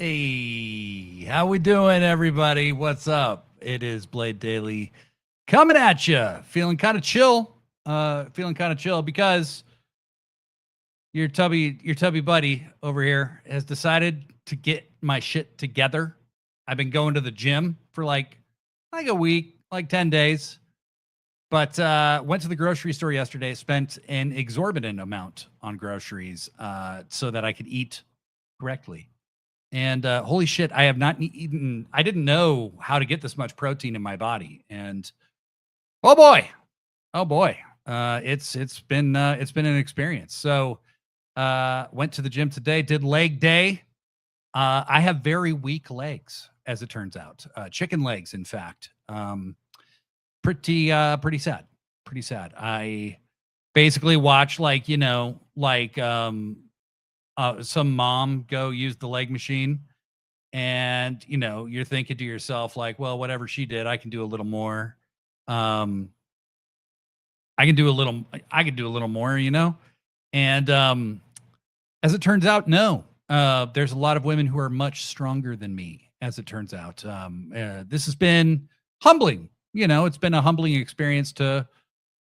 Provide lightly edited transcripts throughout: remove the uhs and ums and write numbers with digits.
Hey, how we doing, everybody? What's up? It is Blade Daily coming at you. Feeling kind of chill. Because your tubby buddy over here has decided to get my shit together. I've been going to the gym for like a week, like 10 days. But went to the grocery store yesterday, spent an exorbitant amount on groceries so that I could eat correctly. And holy shit, I have not eaten. I didn't know how to get this much protein in my body. And oh boy, it's been an experience. So went to the gym today, did leg day. I have very weak legs, as it turns out, chicken legs, in fact. Pretty sad. Pretty sad. I basically watch some mom go use the leg machine, and you're thinking to yourself like, well, whatever she did, I can do a little more. I can do a little more, and as it turns out, no. There's a lot of women who are much stronger than me, as it turns out. This has been humbling. It's been a humbling experience to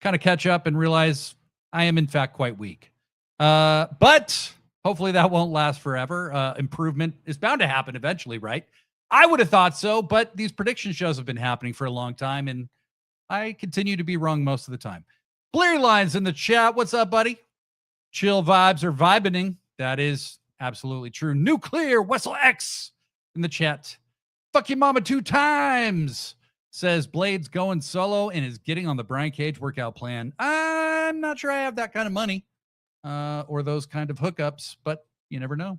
kind of catch up and realize I am in fact quite weak. But hopefully that won't last forever. Improvement is bound to happen eventually, right? I would have thought so, but these prediction shows have been happening for a long time, and I continue to be wrong most of the time. Bleary Lines in the chat. What's up, buddy? Chill vibes are vibening. That is absolutely true. Nuclear Wessel X in the chat. Fuck your mama 2 times. Says Blade's going solo and is getting on the Brian Cage workout plan. I'm not sure I have that kind of money. Or those kind of hookups, but you never know.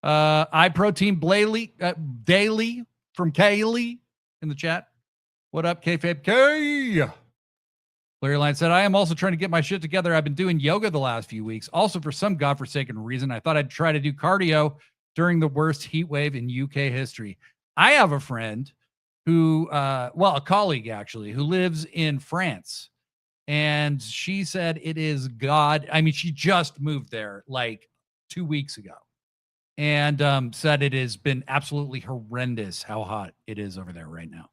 I protein daily from Kaylee in the chat. What up, Kayfabe K? Larry Line said, I am also trying to get my shit together. I've been doing yoga the last few weeks. Also, for some godforsaken reason, I thought I'd try to do cardio during the worst heat wave in UK history. I have a friend who, a colleague actually, who lives in France. And she said it is God. I mean, she just moved there like 2 weeks ago, and said it has been absolutely horrendous how hot it is over there right now.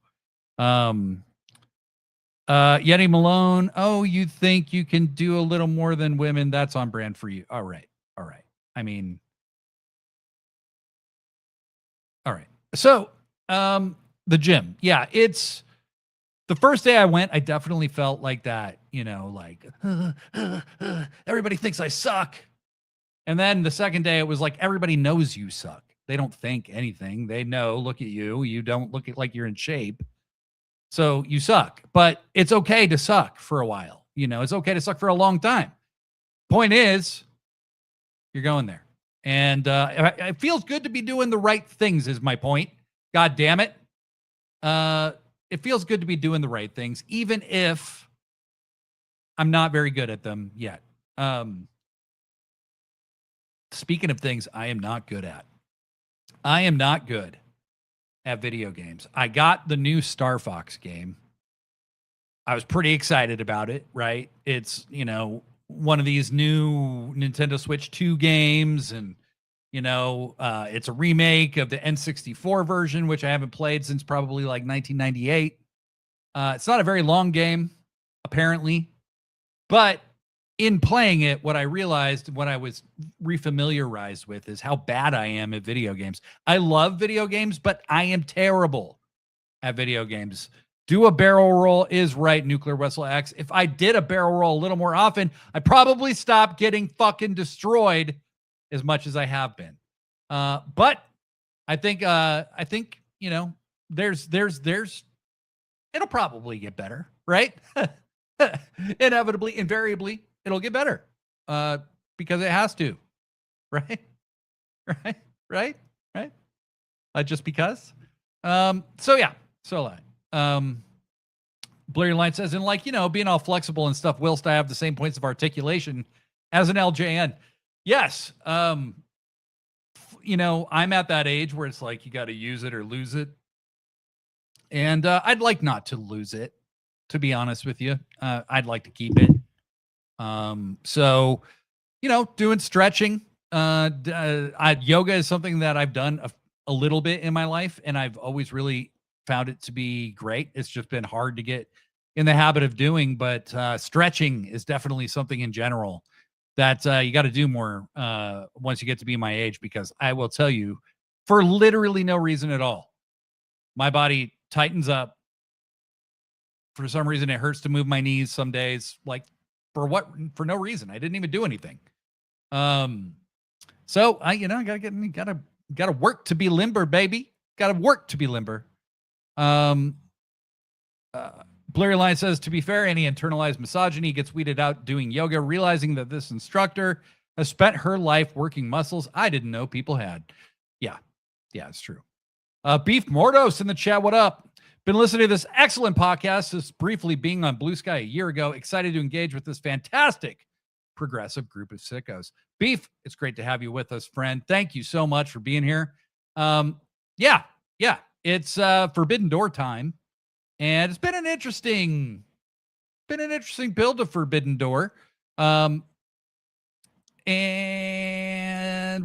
Yeti Malone. Oh, you think you can do a little more than women? That's on brand for you. All right. I mean, all right. So, the gym. Yeah, it's. The first day I went, I definitely felt like that, everybody thinks I suck. And then the second day, it was like, everybody knows you suck. They don't think anything. They know, look at you. You don't look like you're in shape. So you suck. But it's okay to suck for a while. It's okay to suck for a long time. Point is, you're going there. And it feels good to be doing the right things is my point. God damn it. It feels good to be doing the right things, even if I'm not very good at them yet. Speaking of things I am not good at, I am not good at video games. I got the new Star Fox game. I was pretty excited about it, right? It's, one of these new Nintendo Switch 2 games, and it's a remake of the N64 version, which I haven't played since probably like 1998. It's not a very long game, apparently. But in playing it, what I realized, what I was refamiliarized with, is how bad I am at video games. I love video games, but I am terrible at video games. Do a barrel roll is right, Nuclear Wessel X. If I did a barrel roll a little more often, I'd probably stop getting fucking destroyed as much as I have been. But I think there's it'll probably get better, right? Inevitably, invariably, it'll get better. Because it has to. Right? Just because. Blurry Line says, and being all flexible and stuff, whilst I have the same points of articulation as an LJN. Yes. I'm at that age where it's like you got to use it or lose it. And I'd like not to lose it, to be honest with you. I'd like to keep it. So, doing stretching, Yoga is something that I've done a little bit in my life, and I've always really found it to be great. It's just been hard to get in the habit of doing, but stretching is definitely something in general that you got to do more once you get to be my age, because I will tell you, for literally no reason at all, my body tightens up. For some reason, it hurts to move my knees some days, like for no reason. I didn't even do anything. So I gotta work to be limber, baby. Gotta work to be limber. Blurry Line says, to be fair, any internalized misogyny gets weeded out doing yoga, realizing that this instructor has spent her life working muscles I didn't know people had. Yeah, it's true. Beef Mordos in the chat, what up? Been listening to this excellent podcast, just briefly being on Blue Sky a year ago. Excited to engage with this fantastic progressive group of sickos. Beef, it's great to have you with us, friend. Thank you so much for being here. Yeah, it's Forbidden Door time, and it's been an interesting build of Forbidden Door. And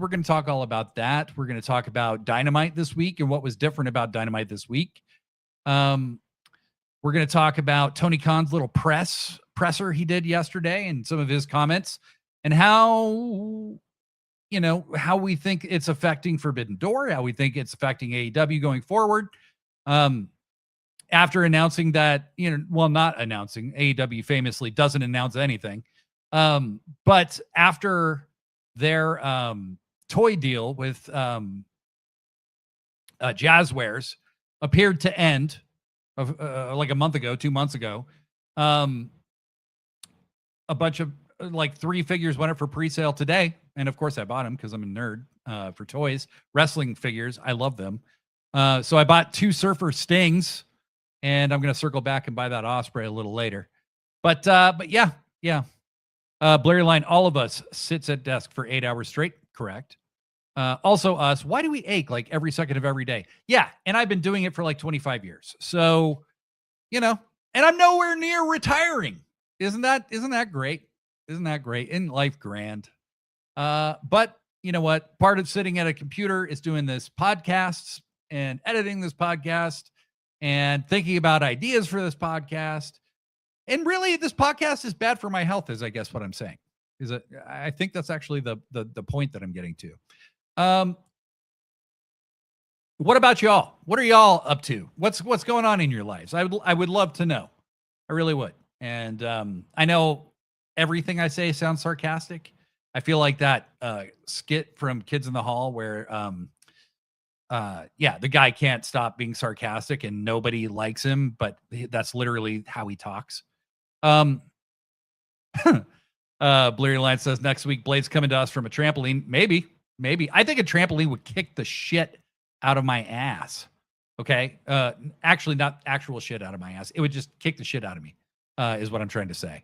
we're going to talk all about that. We're going to talk about Dynamite this week and what was different about Dynamite this week. We're going to talk about Tony Khan's little presser he did yesterday and some of his comments, and how we think it's affecting Forbidden Door, how we think it's affecting AEW going forward. After announcing that, not announcing, AEW famously doesn't announce anything. But after their toy deal with Jazzwares appeared to end like a month ago, 2 months ago, a bunch of like 3 figures went up for pre-sale today. And of course I bought them because I'm a nerd for toys, wrestling figures. I love them. So I bought 2 Surfer Stings, and I'm going to circle back and buy that Osprey a little later. But yeah. Blurry Line, all of us sits at desk for 8 hours straight. Correct. Also us, why do we ache like every second of every day? Yeah. And I've been doing it for like 25 years. So, and I'm nowhere near retiring. Isn't that great? Isn't that great? Isn't life grand? But you know what? Part of sitting at a computer is doing this podcast and editing this podcast and thinking about ideas for this podcast. And really, this podcast is bad for my health, is I guess what I'm saying. I think that's actually the point that I'm getting to. What about y'all? What are y'all up to? What's going on in your lives? I would love to know. I really would. And I know everything I say sounds sarcastic. I feel like that skit from Kids in the Hall where the guy can't stop being sarcastic and nobody likes him, but that's literally how he talks. Blurry Line says next week Blade's coming to us from a trampoline. Maybe. I think a trampoline would kick the shit out of my ass. Okay. Actually not actual shit out of my ass. It would just kick the shit out of me, is what I'm trying to say.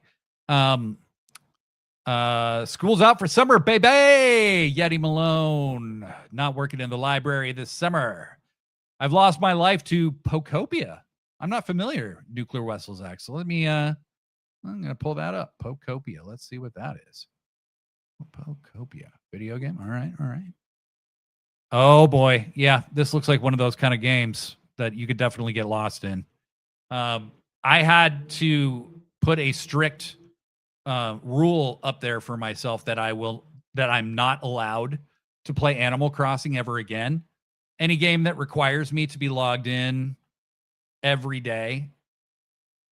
School's out for summer, baby. Yeti Malone, not working in the library this summer. I've lost my life to Pocopia. I'm not familiar. Nuclear Wessels X. So let me, I'm going to pull that up. Pocopia. Let's see what that is. Pocopia. Video game. All right. Oh boy. Yeah. This looks like one of those kind of games that you could definitely get lost in. I had to put a strict rule up there for myself that I'm not allowed to play Animal Crossing ever again. Any game that requires me to be logged in every day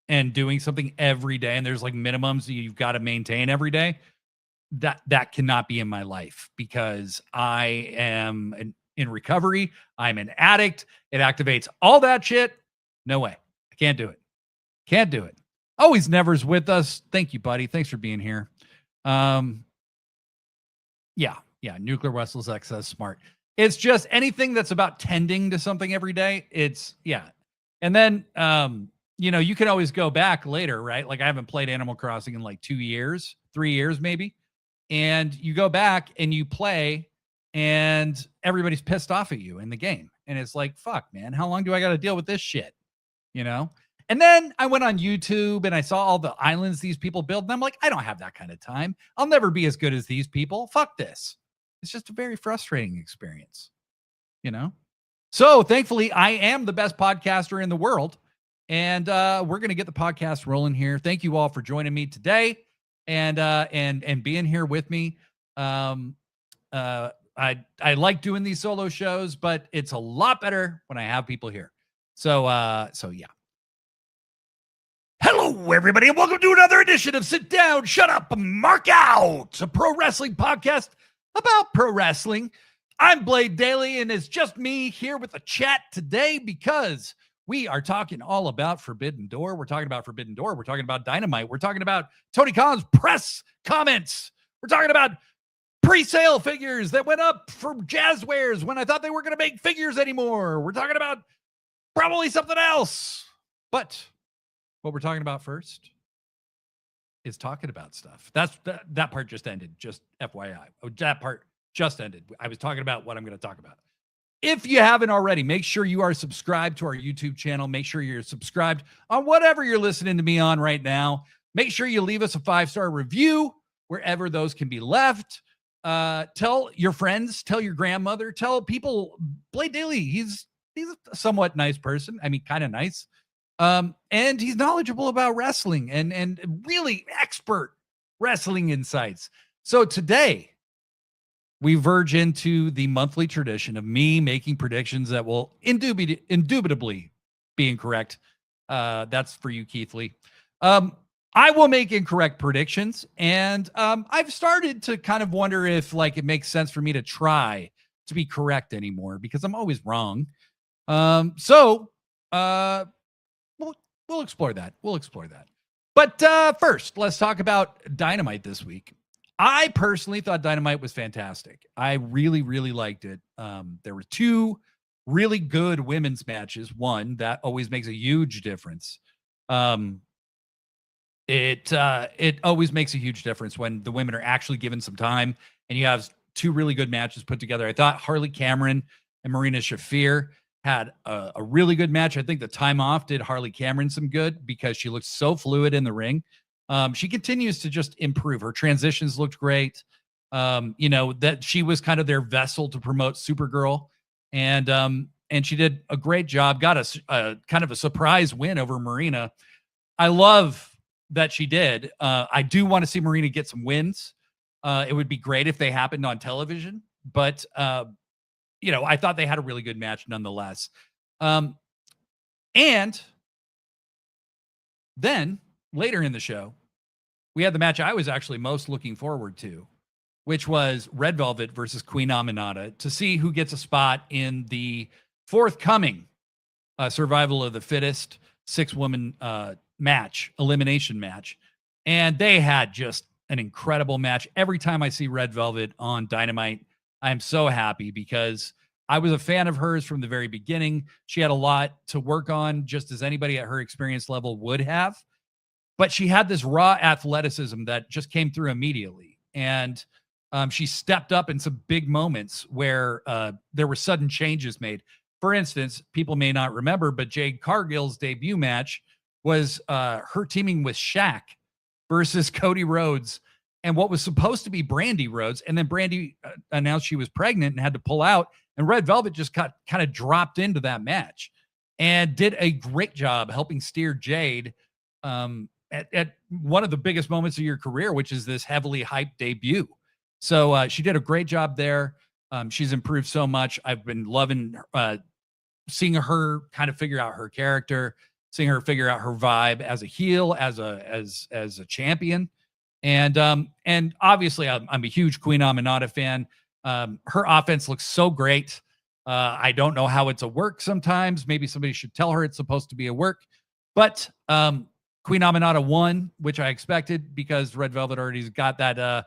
and doing something every day, and there's like minimums you've got to maintain every day, that cannot be in my life, because I am in recovery. I'm an addict. It activates all that shit. No way. I can't do it. Always Never's with us. Thank you, buddy. Thanks for being here. Yeah. Nuclear Wessels X says smart. It's just anything that's about tending to something every day. And then, you can always go back later, right? Like I haven't played Animal Crossing in like 2 years, 3 years, maybe. And you go back and you play and everybody's pissed off at you in the game. And it's like, fuck, man, how long do I got to deal with this shit? And then I went on YouTube and I saw all the islands these people build. And I'm like, I don't have that kind of time. I'll never be as good as these people. Fuck this. It's just a very frustrating experience, you know? So thankfully, I am the best podcaster in the world. And we're going to get the podcast rolling here. Thank you all for joining me today and being here with me. I like doing these solo shows, but it's a lot better when I have people here. So yeah. Hello, everybody, and welcome to another edition of Sit Down, Shut Up, Mark Out, a pro wrestling podcast about pro wrestling. I'm Blade Daly, and it's just me here with a chat today because we are talking all about Forbidden Door. We're talking about Forbidden Door. We're talking about Dynamite. We're talking about Tony Khan's press comments. We're talking about pre-sale figures that went up for Jazzwares when I thought they weren't going to make figures anymore. We're talking about probably something else. But what we're talking about first is talking about stuff. That part just ended, just FYI. That part just ended. I was talking about what I'm going to talk about. If you haven't already, make sure you are subscribed to our YouTube channel. Make sure you're subscribed on whatever you're listening to me on right now. Make sure you leave us a 5-star review wherever those can be left. Tell your friends, tell your grandmother, tell people Blade Daly. He's a somewhat nice person. I mean, kind of nice. And he's knowledgeable about wrestling and really expert wrestling insights. So today we verge into the monthly tradition of me making predictions that will indubitably be incorrect. That's for you, Keith Lee. I will make incorrect predictions, and I've started to kind of wonder if it makes sense for me to try to be correct anymore because I'm always wrong. So we'll explore that. But first, let's talk about Dynamite this week. I personally thought Dynamite was fantastic. I really, really liked it. There were 2 really good women's matches. One that always makes a huge difference. It always makes a huge difference when the women are actually given some time and you have 2 really good matches put together. I thought Harley Cameron and Marina Shafir had a really good match. I think the time off did Harley Cameron some good because she looked so fluid in the ring. She continues to just improve. Her transitions looked great. That she was kind of their vessel to promote Supergirl. And she did a great job, got a kind of a surprise win over Marina. I love that she did. I do want to see Marina get some wins. It would be great if they happened on television, but I thought they had a really good match nonetheless. And then later in the show, we had the match I was actually most looking forward to, which was Red Velvet versus Queen Aminata, to see who gets a spot in the forthcoming Survival of the Fittest 6-woman elimination match. And they had just an incredible match. Every time I see Red Velvet on Dynamite, I'm so happy because I was a fan of hers from the very beginning. She had a lot to work on, just as anybody at her experience level would have. But she had this raw athleticism that just came through immediately. And she stepped up in some big moments where there were sudden changes made. For instance, people may not remember, but Jade Cargill's debut match was her teaming with Shaq versus Cody Rhodes and what was supposed to be Brandy Rhodes. And then Brandy announced she was pregnant and had to pull out. And Red Velvet just kind of dropped into that match and did a great job helping steer Jade at one of the biggest moments of your career, which is this heavily hyped debut. So she did a great job there. She's improved so much. I've been loving seeing her kind of figure out her character, seeing her figure out her vibe as a heel, as a champion. And obviously I'm a huge Queen Aminata fan. Her offense looks so great. I don't know how it's a work sometimes. Maybe somebody should tell her it's supposed to be a work, but Queen Aminata won, which I expected because Red Velvet already got that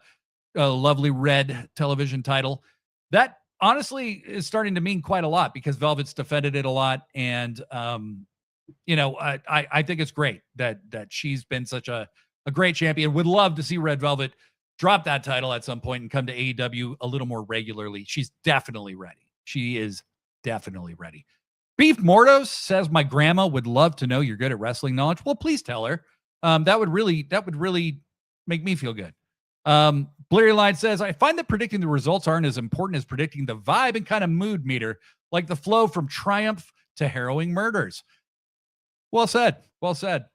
lovely red television title. That honestly is starting to mean quite a lot because Velvet's defended it a lot. And, I think it's great that she's been such a great champion. Would love to see Red Velvet drop that title at some point and come to AEW a little more regularly. She's definitely ready. She is definitely ready. Beef Mortos says, my grandma would love to know you're good at wrestling knowledge. Well, please tell her. That would really make me feel good. Bleary Line says, I find that predicting the results aren't as important as predicting the vibe and kind of mood meter, like the flow from triumph to harrowing murders. Well said. Well said.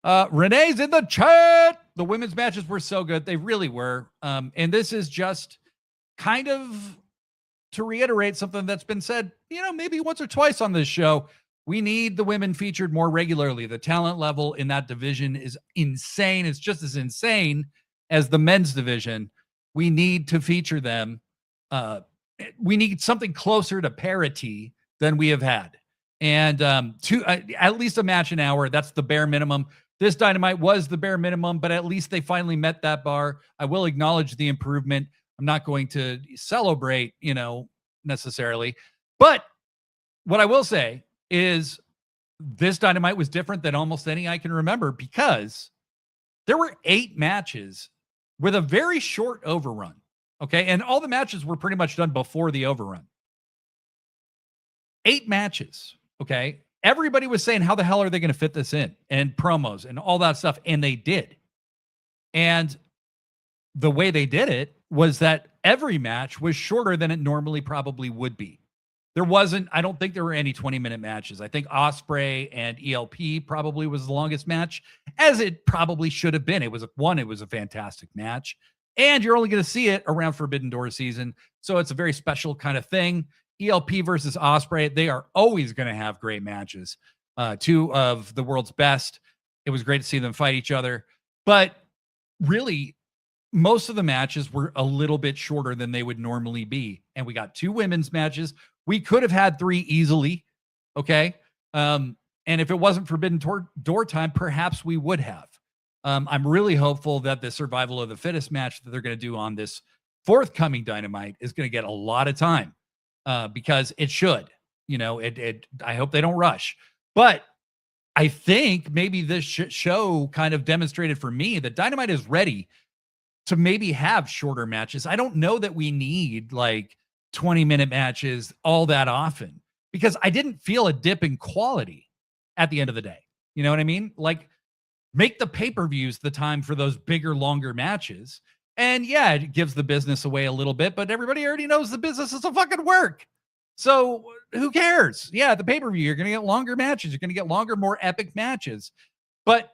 Renee's in the chat. The women's matches were so good. They really were. And this is just kind of to reiterate something that's been said, maybe once or twice on this show. We need the women featured more regularly. The talent level in that division is insane. It's just as insane as the men's division. We need to feature them. We need something closer to parity than we have had. And at least a match an hour. That's the bare minimum. This Dynamite was the bare minimum, but at least they finally met that bar. I will acknowledge the improvement. I'm not going to celebrate, necessarily. But what I will say is this Dynamite was different than almost any I can remember, because there were 8 matches with a very short overrun. Okay. And all the matches were pretty much done before the overrun. 8 matches. Okay. Everybody was saying, how the hell are they going to fit this in? And promos and all that stuff. And they did. And the way they did it was that every match was shorter than it normally probably would be. I don't think there were any 20-minute matches. I think Ospreay and ELP probably was the longest match, as it probably should have been. It was a fantastic match. And you're only going to see it around Forbidden Door season. So it's a very special kind of thing. ELP versus Ospreay, they are always going to have great matches. 2 of the world's best. It was great to see them fight each other. But really, most of the matches were a little bit shorter than they would normally be. And we got 2 women's matches. We could have had 3 easily. Okay. And if it wasn't Forbidden Door time, perhaps we would have. I'm really hopeful that the survival of the fittest match that they're going to do on this forthcoming Dynamite is going to get a lot of time, because it should. I hope they don't rush. But I think maybe this show kind of demonstrated for me that Dynamite is ready to maybe have shorter matches. I don't know that we need like 20-minute matches all that often, because I didn't feel a dip in quality at the end of the day. You know what I mean? Like, make the pay-per-views the time for those bigger, longer matches. And yeah, it gives the business away a little bit, but everybody already knows the business is a fucking work. So who cares? Yeah, the pay-per-view, you're going to get longer matches. You're going to get longer, more epic matches. But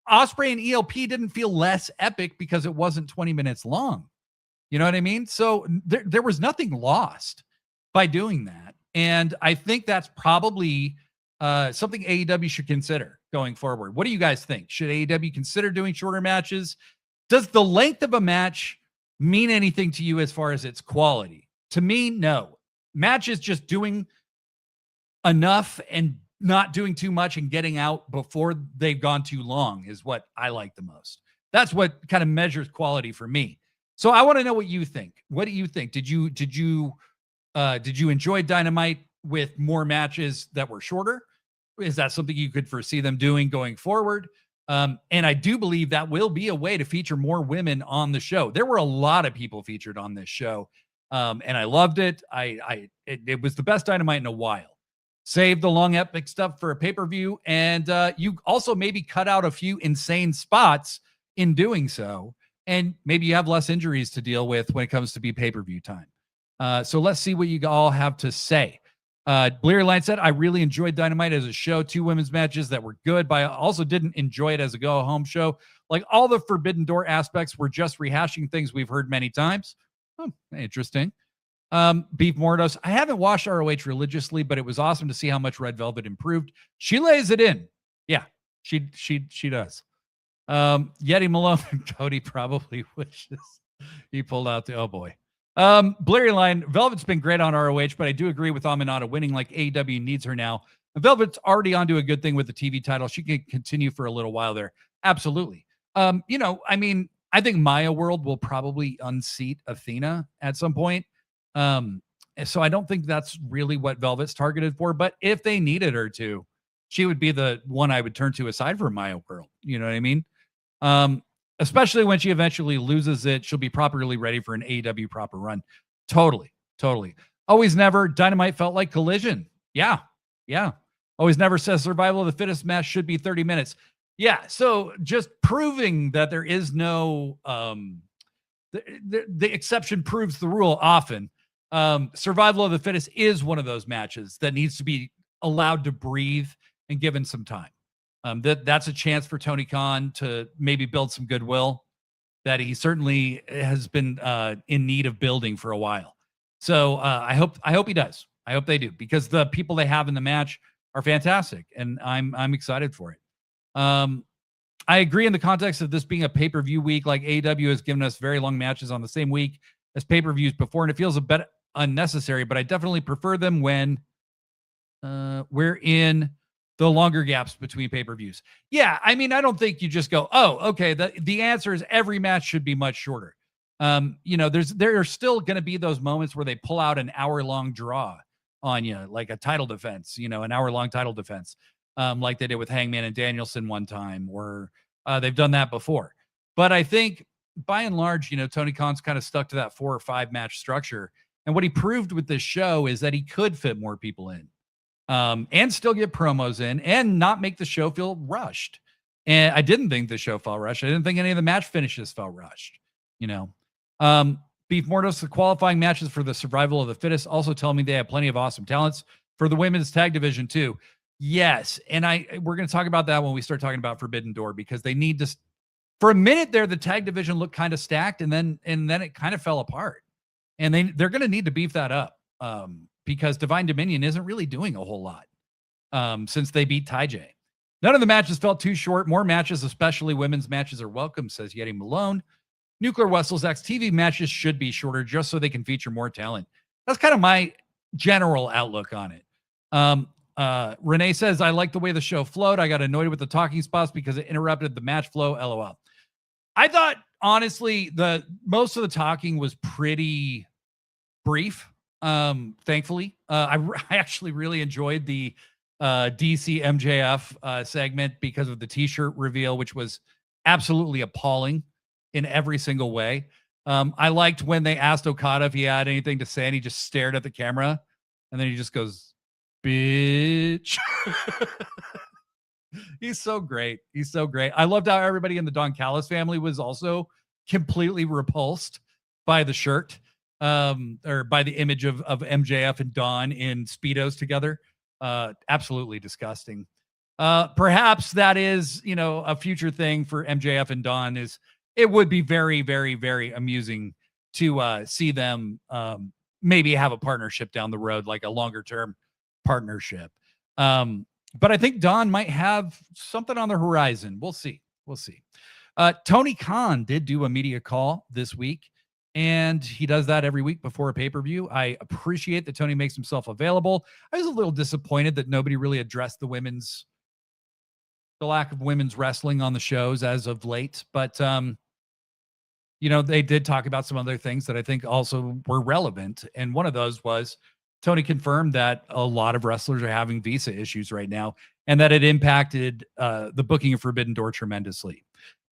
Ospreay and ELP didn't feel less epic because it wasn't 20 minutes long. You know what I mean? So there was nothing lost by doing that. And I think that's probably something AEW should consider going forward. What do you guys think? Should AEW consider doing shorter matches? Does the length of a match mean anything to you as far as its quality? To me, no. Matches just doing enough and not doing too much and getting out before they've gone too long is what I like the most. That's what kind of measures quality for me. So I want to know what you think. What do you think? Did you enjoy Dynamite with more matches that were shorter? Is that something you could foresee them doing going forward? And I do believe that will be a way to feature more women on the show. There were a lot of people featured on this show, and I loved it. It was the best Dynamite in a while. Save the long epic stuff for a pay-per-view, and you also maybe cut out a few insane spots in doing so. And maybe you have less injuries to deal with when it comes to be pay-per-view time. So let's see what you all have to say. Bleary Line said, I really enjoyed Dynamite as a show. 2 women's matches that were good, but I also didn't enjoy it as a go-home show. Like, all the Forbidden Door aspects were just rehashing things we've heard many times. Oh, interesting. Beef Mordos, I haven't watched ROH religiously, but it was awesome to see how much Red Velvet improved. She lays it in. Yeah, she does. Yeti Malone and Cody probably wishes he pulled out oh boy. Bleary Line, Velvet's been great on ROH, but I do agree with Aminata winning like AEW needs her now. Velvet's already onto a good thing with the TV title. She can continue for a little while there. Absolutely. I think Maya World will probably unseat Athena at some point. So I don't think that's really what Velvet's targeted for, but if they needed her to, she would be the one I would turn to aside for Maya World. You know what I mean? Especially when she eventually loses it, she'll be properly ready for an AEW proper run. Totally. Always Never, Dynamite felt like Collision. Yeah. Always Never says survival of the fittest match should be 30 minutes. Yeah, so just proving that there is no the exception proves the rule often. Survival of the fittest is one of those matches that needs to be allowed to breathe and given some time. That's a chance for Tony Khan to maybe build some goodwill that he certainly has been in need of building for a while. So I hope he does. I hope they do, because the people they have in the match are fantastic, and I'm excited for it. I agree in the context of this being a pay-per-view week. Like, AEW has given us very long matches on the same week as pay-per-views before, and it feels a bit unnecessary, but I definitely prefer them when we're in the longer gaps between pay-per-views. Yeah, I mean, I don't think you just go, oh, okay, the answer is every match should be much shorter. There are still going to be those moments where they pull out an hour-long draw on you, like a title defense, an hour-long title defense, like they did with Hangman and Danielson one time, or they've done that before. But I think, by and large, Tony Khan's kind of stuck to that 4 or 5 match structure. And what he proved with this show is that he could fit more people in, and still get promos in and not make the show feel rushed. And I didn't think the show felt rushed. I didn't think any of the match finishes felt rushed, Beef Mortos, the qualifying matches for the survival of the fittest also tell me they have plenty of awesome talents for the women's tag division too. Yes. And we're going to talk about that when we start talking about Forbidden Door, because they need to, for a minute there, the tag division looked kind of stacked, and then it kind of fell apart, and they're going to need to beef that up, because Divine Dominion isn't really doing a whole lot since they beat Ty J. None of the matches felt too short. More matches, especially women's matches, are welcome, says Yeti Malone. Nuclear Wessels X TV matches should be shorter just so they can feature more talent. That's kind of my general outlook on it. Renee says, I like the way the show flowed. I got annoyed with the talking spots because it interrupted the match flow. LOL. I thought, honestly, most of the talking was pretty brief. Thankfully, I actually really enjoyed the DC MJF segment because of the t-shirt reveal, which was absolutely appalling in every single way. I liked when they asked Okada if he had anything to say, and he just stared at the camera, and then he just goes, bitch. He's so great. He's so great. I loved how everybody in the Don Callis family was also completely repulsed by the shirt, or by the image of MJF and Don in Speedos together. Absolutely disgusting. Perhaps that is, a future thing for MJF and Don. It would be very, very, very amusing to see them maybe have a partnership down the road, like a longer term partnership. But I think Don might have something on the horizon. We'll see. Tony Khan did do a media call this week, and he does that every week before a pay-per-view. I appreciate that Tony makes himself available. I was a little disappointed that nobody really addressed the lack of women's wrestling on the shows as of late, but they did talk about some other things that I think also were relevant. And one of those was Tony confirmed that a lot of wrestlers are having visa issues right now, and that it impacted the booking of Forbidden Door tremendously.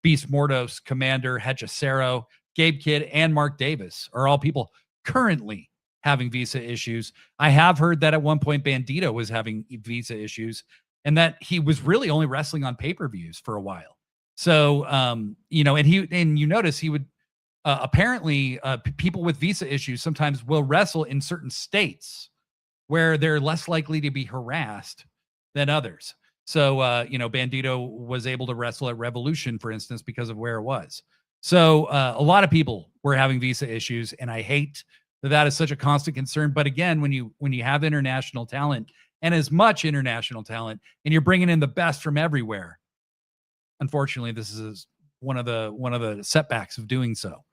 Beast Mortos, Commander, Hechicero, Gabe Kidd, and Mark Davis are all people currently having visa issues. I have heard that at one point Bandito was having visa issues, and that he was really only wrestling on pay-per-views for a while. So, and you notice he would apparently people with visa issues sometimes will wrestle in certain states where they're less likely to be harassed than others. So, Bandito was able to wrestle at Revolution, for instance, because of where it was. So a lot of people were having visa issues, and I hate that is such a constant concern. But again, when you have international talent, and as much international talent, and you're bringing in the best from everywhere, unfortunately, this is one of the setbacks of doing so.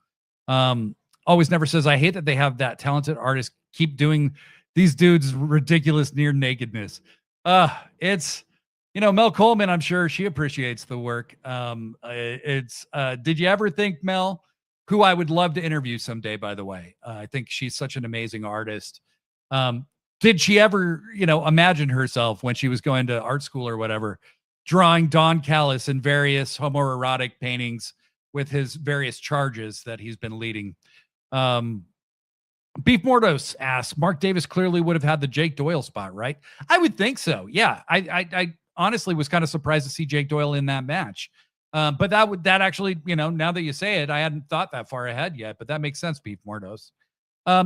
Always Never says, I hate that they have that talented artist keep doing these dudes ridiculous near nakedness. It's, Mel Coleman, I'm sure she appreciates the work. Did you ever think, Mel, who I would love to interview someday, by the way? I think she's such an amazing artist. Did she ever, imagine herself when she was going to art school or whatever, drawing Don Callis in various homoerotic paintings with his various charges that he's been leading? Beef Mortos asks, Mark Davis clearly would have had the Jake Doyle spot, right? I would think so. Yeah. I honestly was kind of surprised to see Jake Doyle in that match. But that actually, now that you say it, I hadn't thought that far ahead yet, but that makes sense, Beef Mordos.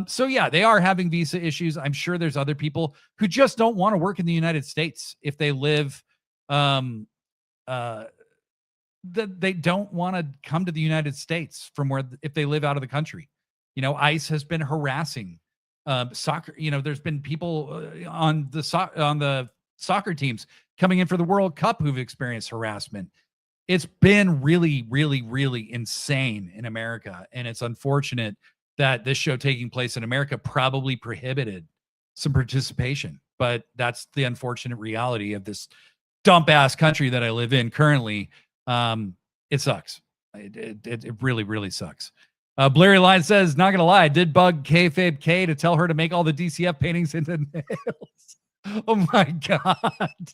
So yeah, they are having visa issues. I'm sure there's other people who just don't want to work in the United States if they live, that they don't want to come to the United States from if they live out of the country. ICE has been harassing soccer. There's been people on the soccer teams coming in for the World Cup who've experienced harassment. It's been really, really, really insane in America. And it's unfortunate that this show taking place in America probably prohibited some participation. But that's the unfortunate reality of this dump ass country that I live in currently. It sucks. It really, really sucks. Blurry Line says, not going to lie, I did bug Kayfabe K to tell her to make all the DCF paintings into nails. Oh my God.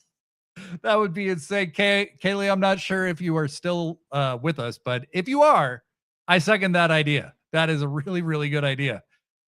That would be insane. Kaylee, I'm not sure if you are still with us, but if you are, I second that idea. That is a really, really good idea.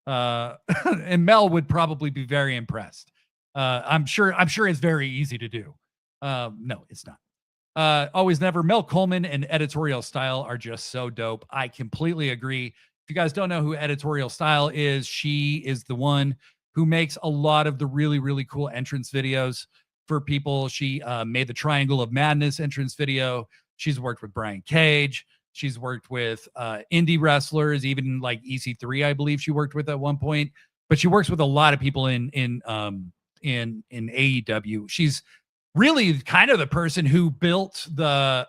And Mel would probably be very impressed. I'm sure it's very easy to do. No, it's not. Always Never. Mel Coleman and Editorial Style are just so dope. I completely agree. If you guys don't know who Editorial Style is, she is the one who makes a lot of the really, really cool entrance videos for people. She made the Triangle of Madness entrance video. She's worked with Brian Cage. She's worked with indie wrestlers, even like EC3, I believe she worked with at one point. But she works with a lot of people in AEW. She's really kind of the person who built the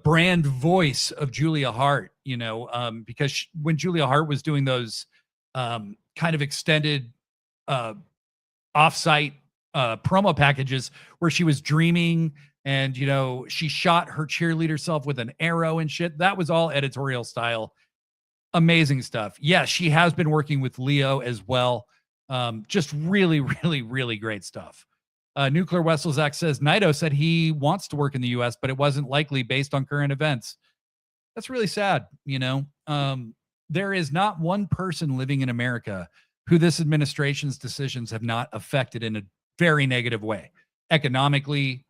brand voice of Julia Hart, because when Julia Hart was doing those kind of extended offsite promo packages where she was dreaming and, she shot her cheerleader self with an arrow and shit. That was all Editorial Style. Amazing stuff. Yes, she has been working with Leo as well. Just really, really, really great stuff. Nuclear Wesselzak says, Naito said he wants to work in the U.S., but it wasn't likely based on current events. That's really sad. There is not one person living in America who this administration's decisions have not affected in a very negative way. Economically,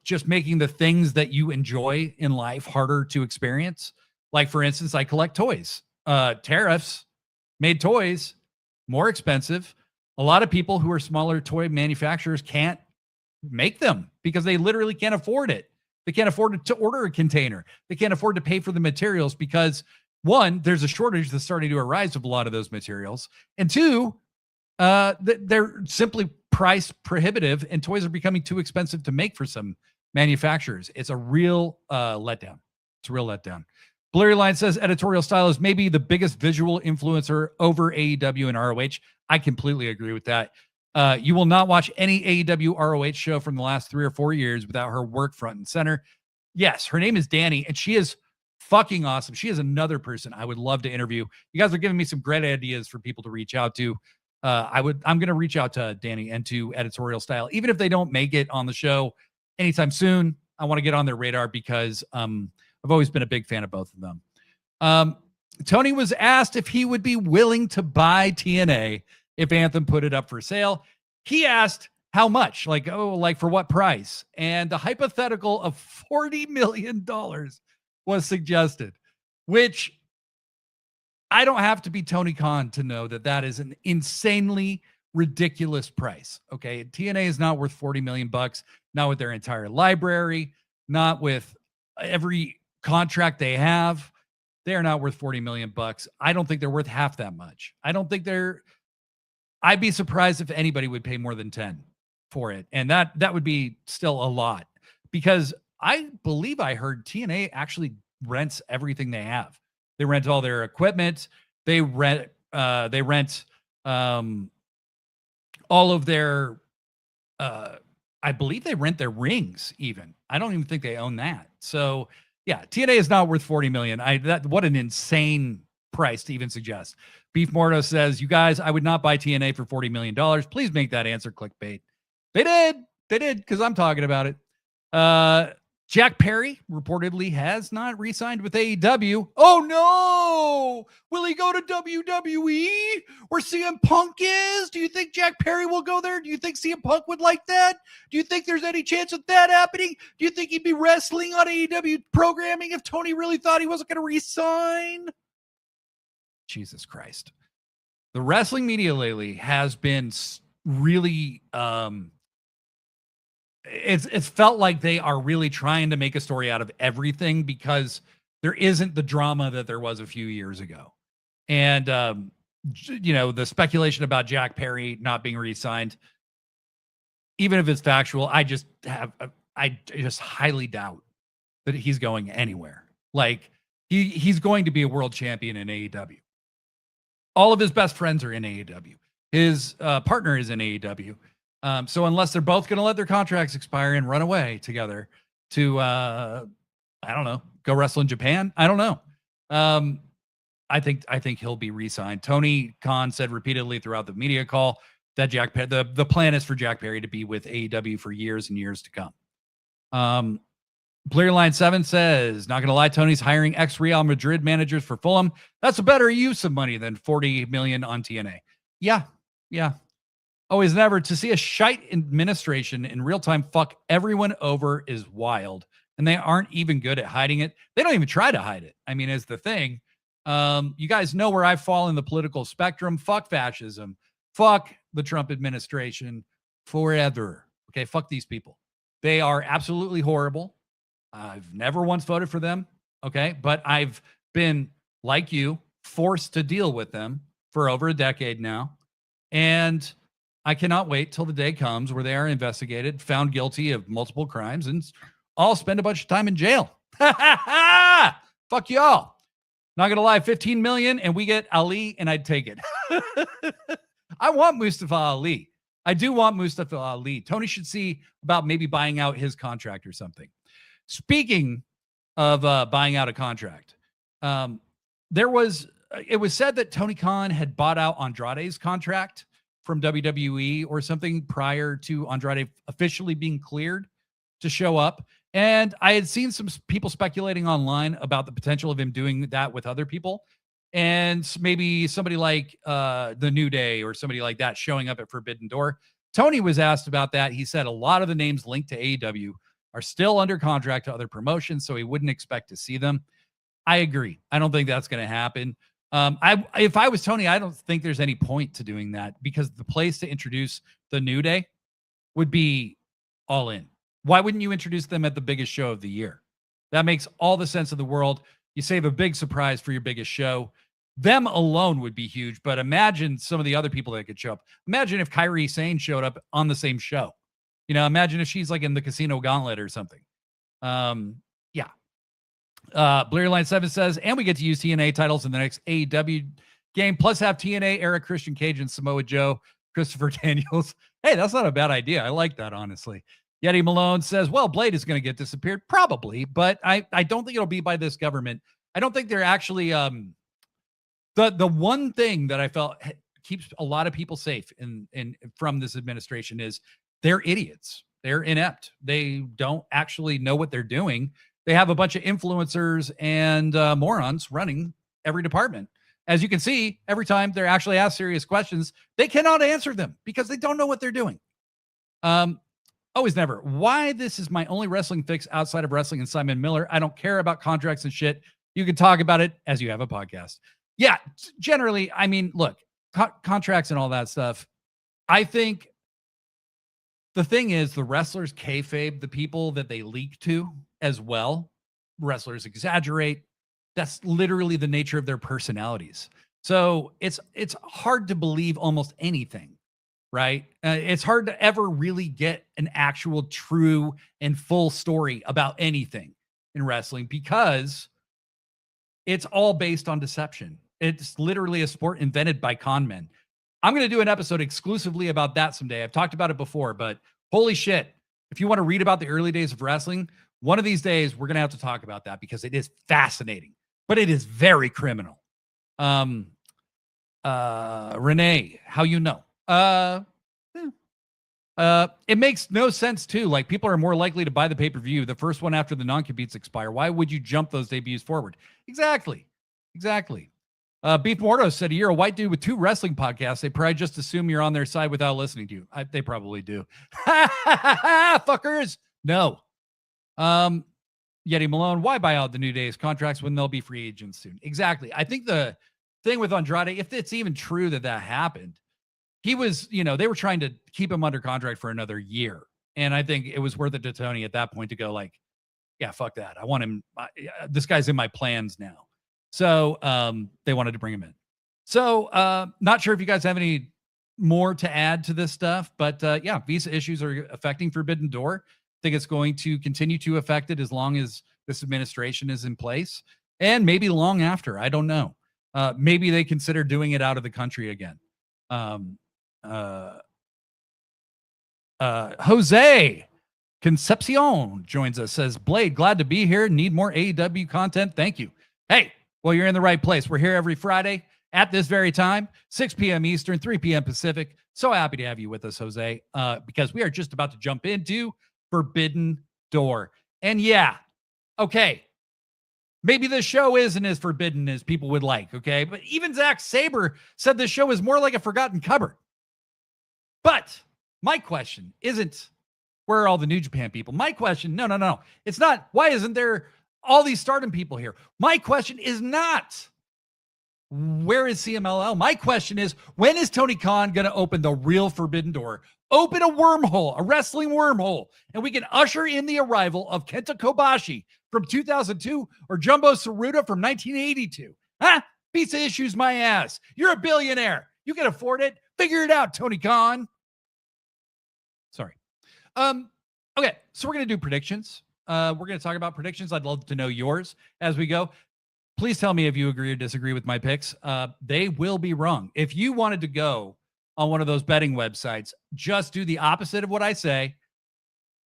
just making the things that you enjoy in life harder to experience. Like, for instance, I collect toys. Tariffs made toys more expensive. A lot of people who are smaller toy manufacturers can't make them because they literally can't afford it. They can't afford to order a container. They can't afford to pay for the materials because, one, there's a shortage that's starting to arise of a lot of those materials. And two, they're simply price prohibitive and toys are becoming too expensive to make for some manufacturers. It's a real letdown. It's a real letdown. Blurry Line says Editorial Style is maybe the biggest visual influencer over AEW and ROH. I completely agree with that. You will not watch any AEW ROH show from the last 3 or 4 years without her work front and center. Yes, her name is Danny, and she is fucking awesome. She is another person I would love to interview. You guys are giving me some great ideas for people to reach out to. I'm going to reach out to Danny and to Editorial Style, even if they don't make it on the show anytime soon. I want to get on their radar because I've always been a big fan of both of them. Tony was asked if he would be willing to buy TNA if Anthem put it up for sale. He asked how much, like for what price? And the hypothetical of $40 million was suggested, which I don't have to be Tony Khan to know that that is an insanely ridiculous price. Okay. TNA is not worth $40 million, not with their entire library, not with every contract they have. They're not worth $40 million. I don't think they're worth half that much. I'd be surprised if anybody would pay more than 10 for it. And that would be still a lot because I believe I heard TNA actually rents everything they have. They rent all their equipment. They rent all of their, I believe they rent their rings even. I don't even think they own that. So yeah, TNA is not worth $40 million. What an insane price to even suggest. Beef Morto says, you guys, I would not buy TNA for $40 million. Please make that answer clickbait. They did because I'm talking about it. Jack Perry reportedly has not re-signed with AEW. Oh no! Will he go to WWE where CM Punk is? Do you think Jack Perry will go there? Do you think CM Punk would like that? Do you think there's any chance of that happening? Do you think he'd be wrestling on AEW programming if Tony really thought he wasn't going to re-sign? Jesus Christ. The wrestling media lately has been really it's felt like they are really trying to make a story out of everything because there isn't the drama that there was a few years ago. And the speculation about Jack Perry not being re-signed, even if it's factual, I just highly doubt that he's going anywhere. Like he's going to be a world champion in AEW. All of his best friends are in AEW. His partner is in AEW. So unless they're both going to let their contracts expire and run away together to, I don't know, go wrestle in Japan. I don't know. I think he'll be re-signed. Tony Khan said repeatedly throughout the media call that the plan is for Jack Perry to be with AEW for years and years to come. Blair Line 7 says, not going to lie, Tony's hiring ex-Real Madrid managers for Fulham. That's a better use of money than $40 million on TNA. Yeah. Always never. To see a shite administration in real time fuck everyone over is wild. And they aren't even good at hiding it. They don't even try to hide it. I mean, it's the thing. You guys know where I fall in the political spectrum. Fuck fascism. Fuck the Trump administration forever. Okay, fuck these people. They are absolutely horrible. I've never once voted for them. Okay, but I've been, like you, forced to deal with them for over a decade now. And I cannot wait till the day comes where they are investigated, found guilty of multiple crimes, and all spend a bunch of time in jail. Fuck y'all. Not going to lie, 15 million and we get Ali and I'd take it. I want Mustafa Ali. I do want Mustafa Ali. Tony should see about maybe buying out his contract or something. Speaking of buying out a contract, it was said that Tony Khan had bought out Andrade's contract from WWE or something prior to Andrade officially being cleared to show up. And I had seen some people speculating online about the potential of him doing that with other people. And maybe somebody like the New Day or somebody like that showing up at Forbidden Door. Tony was asked about that. He said a lot of the names linked to AEW are still under contract to other promotions, so he wouldn't expect to see them. I agree. I don't think that's going to happen. If I was Tony, I don't think there's any point to doing that because the place to introduce the New Day would be All In. Why wouldn't you introduce them at the biggest show of the year? That makes all the sense of the world. You save a big surprise for your biggest show. Them alone would be huge, but imagine some of the other people that could show up. Imagine if Kairi Sane showed up on the same show. Imagine if she's like in the Casino Gauntlet or something. Yeah. Blair Line 7 says, and we get to use TNA titles in the next AEW game, plus have TNA era Christian Cage and Samoa Joe, Christopher Daniels. Hey, that's not a bad idea. I like that, honestly. Yeti Malone says, well, Blade is going to get disappeared. Probably, but I don't think it'll be by this government. I don't think they're actually the one thing that I felt keeps a lot of people safe from this administration is they're idiots. They're inept. They don't actually know what they're doing. They have a bunch of influencers and morons running every department. As you can see, every time they're actually asked serious questions, they cannot answer them because they don't know what they're doing. Always never. Why this is my only wrestling fix outside of wrestling and Simon Miller. I don't care about contracts and shit. You can talk about it as you have a podcast. Yeah, generally, I mean, look, contracts and all that stuff. I think the thing is the wrestlers kayfabe the people that they leak to as well. Wrestlers exaggerate. That's literally the nature of their personalities. So it's hard to believe almost anything, right? It's hard to ever really get an actual true and full story about anything in wrestling because it's all based on deception. It's literally a sport invented by con men. I'm going to do an episode exclusively about that someday. I've talked about it before, but holy shit. If you want to read about the early days of wrestling, one of these days we're going to have to talk about that because it is fascinating, but it is very criminal. Renee, how you know? It makes no sense too. Like, people are more likely to buy the pay-per-view, the first one after the non-competes expire. Why would you jump those debuts forward? Exactly. Beef Morto said, you're a white dude with 2 wrestling podcasts. They probably just assume you're on their side without listening to you. They probably do. Fuckers. No. Yeti Malone, why buy out the New Day's contracts when they'll be free agents soon? Exactly. I think the thing with Andrade, if it's even true that happened, he was, they were trying to keep him under contract for another year. And I think it was worth it to Tony at that point to go like, yeah, fuck that. I want him. This guy's in my plans now. So they wanted to bring him in. So not sure if you guys have any more to add to this stuff, but yeah, visa issues are affecting Forbidden Door. I think it's going to continue to affect it as long as this administration is in place, and maybe long after. I don't know. Maybe they consider doing it out of the country again. Jose Concepcion joins us, says, Blade, glad to be here. Need more AEW content. Thank you. Hey, well, you're in the right place. We're here every Friday at this very time, 6 p.m. Eastern, 3 p.m. Pacific. So happy to have you with us, Jose, because we are just about to jump into Forbidden Door. And yeah, okay, maybe the show isn't as forbidden as people would like, okay? But even Zack Sabre said the show is more like a forgotten cupboard. But my question isn't, where are all the New Japan people? My question, no. It's not, why isn't there all these Stardom people here? My question is not, where is CMLL? My question is, when is Tony Khan going to open the real Forbidden Door? Open a wormhole, a wrestling wormhole, and we can usher in the arrival of Kenta Kobashi from 2002 or Jumbo Tsuruta from 1982. Huh? Pizza issues my ass. You're a billionaire. You can afford it. Figure it out, Tony Khan. Sorry. Okay, so we're going to do predictions. We're going to talk about predictions. I'd love to know yours as we go. Please tell me if you agree or disagree with my picks. They will be wrong. If you wanted to go on one of those betting websites, just do the opposite of what I say.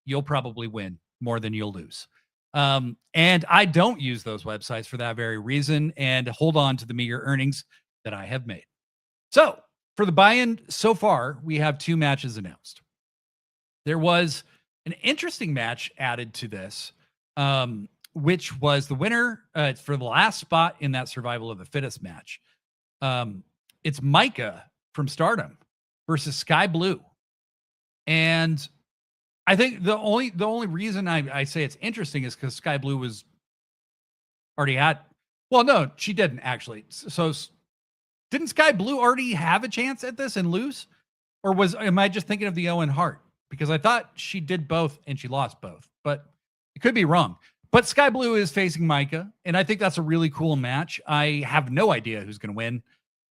You'll probably win more than you'll lose. And I don't use those websites for that very reason and hold on to the meager earnings that I have made. So for the buy-in so far, we have 2 matches announced. There was an interesting match added to this, which was the winner for the last spot in that Survival of the Fittest match. It's Micah from Stardom versus Sky Blue. And I think the only reason I say it's interesting is because Sky Blue was already had. Well, no, she didn't actually. So didn't Sky Blue already have a chance at this and lose? Or am I just thinking of the Owen Hart? Because I thought she did both and she lost both, but it could be wrong. But Sky Blue is facing Micah, and I think that's a really cool match. I have no idea who's going to win.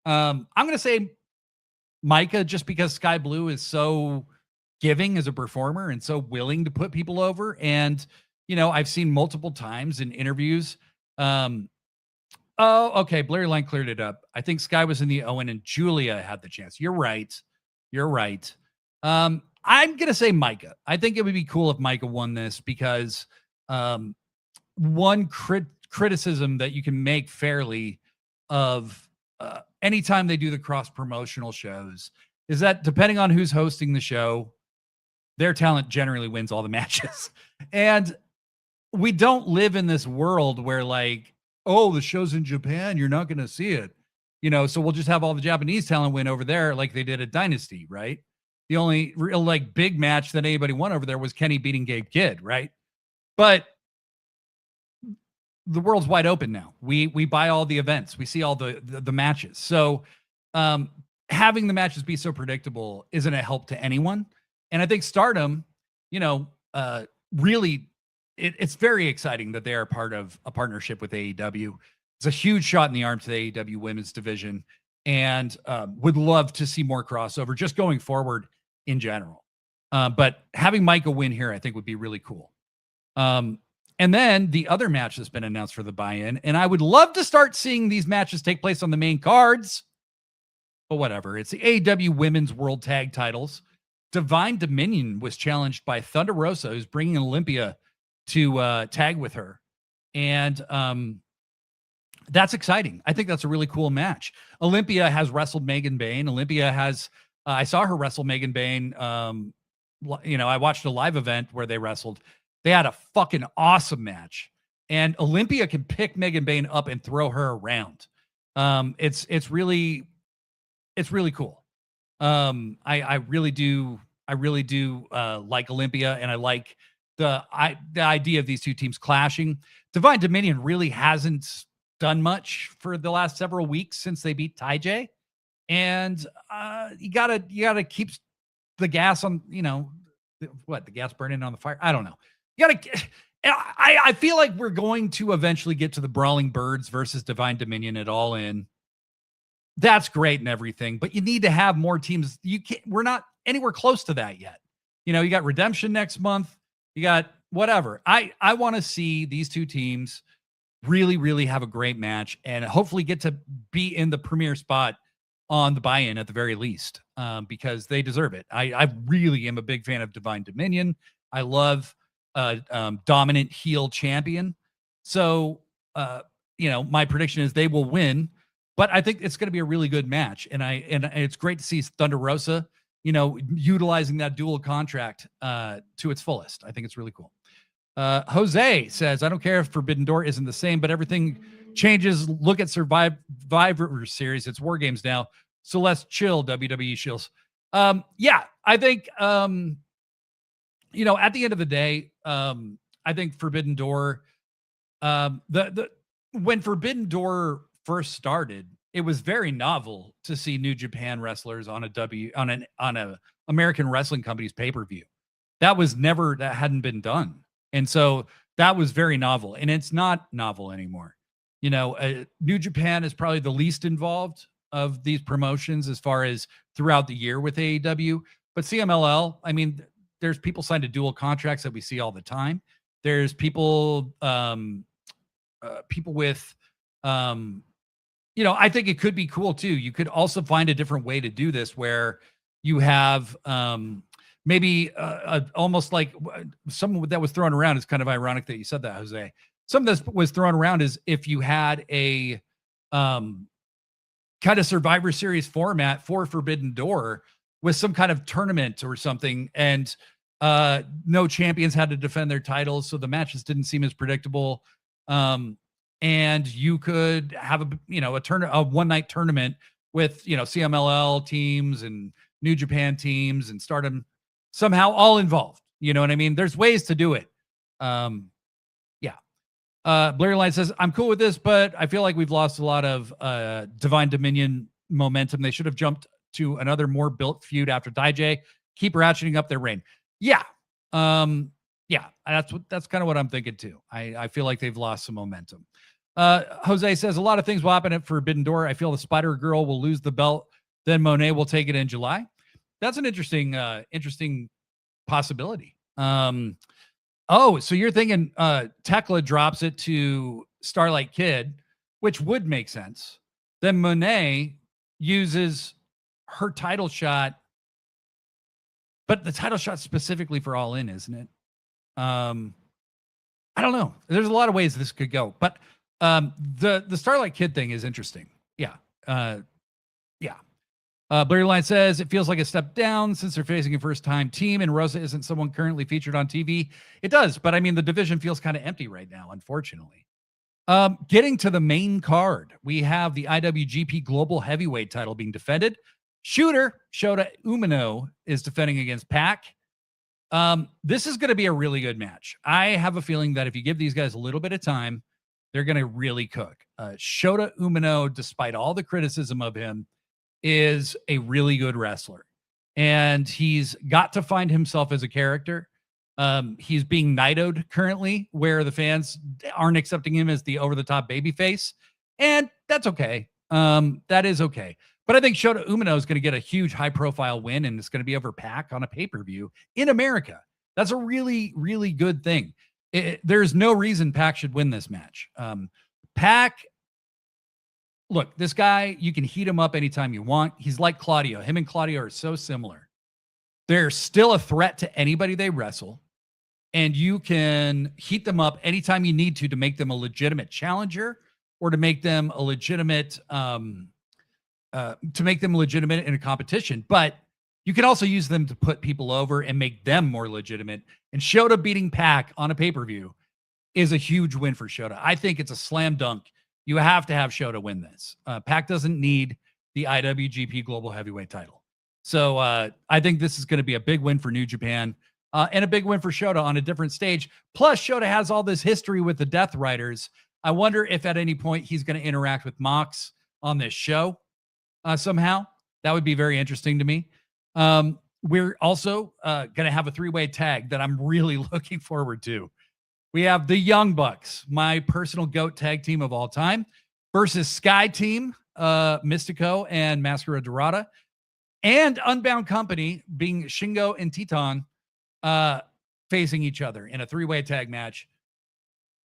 I'm going to say Micah, just because Sky Blue is so giving as a performer and so willing to put people over. And, I've seen multiple times in interviews. Oh, okay. Blair Line cleared it up. I think Sky was in the Owen and Julia had the chance. You're right. I'm going to say Micah. I think it would be cool if Micah won this because one criticism that you can make fairly of anytime they do the cross-promotional shows is that depending on who's hosting the show, their talent generally wins all the matches. And we don't live in this world where like, oh, the show's in Japan, you're not going to see it. So we'll just have all the Japanese talent win over there like they did at Dynasty, right? The only real like big match that anybody won over there was Kenny beating Gabe Kidd, right? But the world's wide open now. We buy all the events. We see all the matches. So having the matches be so predictable isn't a help to anyone. And I think Stardom, really, it's very exciting that they are part of a partnership with AEW. It's a huge shot in the arm to the AEW women's division, and would love to see more crossover just going forward in general. But having Micah win here, I think would be really cool. And then the other match that's been announced for the buy-in, and I would love to start seeing these matches take place on the main cards, but whatever. It's the AEW Women's World Tag Titles. Divine Dominion was challenged by Thunder Rosa, who's bringing Olympia to tag with her. And that's exciting. I think that's a really cool match. Olympia has wrestled Megan Bayne. Olympia has, I saw her wrestle Megan Bayne I watched a live event where they wrestled. They had a fucking awesome match. And Olympia can pick Megan Bayne up and throw her around. It's really cool. I really do like Olympia, and I like the idea of these two teams clashing. Divine Dominion really hasn't done much for the last several weeks since they beat Taiji. And you gotta keep the gas on, the gas burning on the fire. I don't know. You gotta. I feel like we're going to eventually get to the Brawling Birds versus Divine Dominion at All In. That's great and everything, but you need to have more teams. We're not anywhere close to that yet. You got Redemption next month. You got whatever. I want to see these two teams really, really have a great match and hopefully get to be in the premier spot on the buy-in at the very least, because they deserve it. I really am a big fan of Divine Dominion. I love dominant heel champion. So, my prediction is they will win, but I think it's going to be a really good match. And it's great to see Thunder Rosa, utilizing that dual contract to its fullest. I think it's really cool. Jose says, I don't care if Forbidden Door isn't the same, but everything changes. Look at Survivor Series. It's War Games now. So let's chill, WWE shills. Yeah, I think, at the end of the day, I think Forbidden Door, when Forbidden Door first started, it was very novel to see New Japan wrestlers on a American Wrestling Company's pay-per-view. That hadn't been done. And so that was very novel, and it's not novel anymore. New Japan is probably the least involved of these promotions as far as throughout the year with AEW, but CMLL, I mean, there's people signed to dual contracts that we see all the time. There's people with, I think it could be cool too. You could also find a different way to do this where you have, maybe almost like something that was thrown around. It's kind of ironic that you said that, Jose. Something that was thrown around is if you had a kind of Survivor Series format for Forbidden Door with some kind of tournament or something, and no champions had to defend their titles, so the matches didn't seem as predictable. And you could have a one-night tournament with CMLL teams and New Japan teams and Stardom somehow all involved. You know what I mean? There's ways to do it. Blair Line says, I'm cool with this, but I feel like we've lost a lot of Divine Dominion momentum. They should have jumped to another more built feud after Taiji. Keep ratcheting up their reign. Yeah. That's kind of what I'm thinking too. I feel like they've lost some momentum. Jose says a lot of things will happen at Forbidden Door. I feel the Spider Girl will lose the belt. Then Monet will take it in July. That's an interesting possibility. So you're thinking Tekla drops it to Starlight Kid, which would make sense. Then Monet uses her title shot, but the title shot specifically for All In, isn't it? I don't know. There's a lot of ways this could go, but the Starlight Kid thing is interesting. Yeah. Blurry Line says it feels like a step down since they're facing a first-time team, and Rosa isn't someone currently featured on TV. It does, but I mean, the division feels kind of empty right now, unfortunately. Getting to the main card, we have the IWGP Global Heavyweight title being defended. Shota Umino is defending against Pac. This is going to be a really good match. I have a feeling that if you give these guys a little bit of time, they're going to really cook. Shota Umino, despite all the criticism of him, is a really good wrestler, and he's got to find himself as a character. He's being Naito'd currently, where the fans aren't accepting him as the over-the-top babyface, and that's okay. That is okay. But I think Shota Umino is going to get a huge high-profile win, and it's going to be over Pac on a pay-per-view in America. That's a really, really good thing. There's no reason Pac should win this match. Pac, look, this guy, you can heat him up anytime you want. He's like Claudio. Him and Claudio are so similar. They're still a threat to anybody they wrestle, and you can heat them up anytime you need to make them a legitimate challenger or to make them a legitimate in a competition. But You can also use them to put people over and make them more legitimate. And Shota beating Pac on a pay-per-view is a huge win for Shota. I think it's a slam dunk. You have to have Shota win this. Pac doesn't need the IWGP Global Heavyweight title. So I think this is going to be a big win for New Japan and a big win for Shota on a different stage. Plus, Shota has all this history with the Death Riders. I wonder if at any point he's going to interact with Mox on this show somehow. That would be very interesting to me. We're also going to have a three-way tag that I'm really looking forward to. We have the Young Bucks, my personal GOAT tag team of all time, versus Sky Team, Mystico and Mascara Dorada, and Unbound Company, being Shingo and Titan, facing each other in a three-way tag match.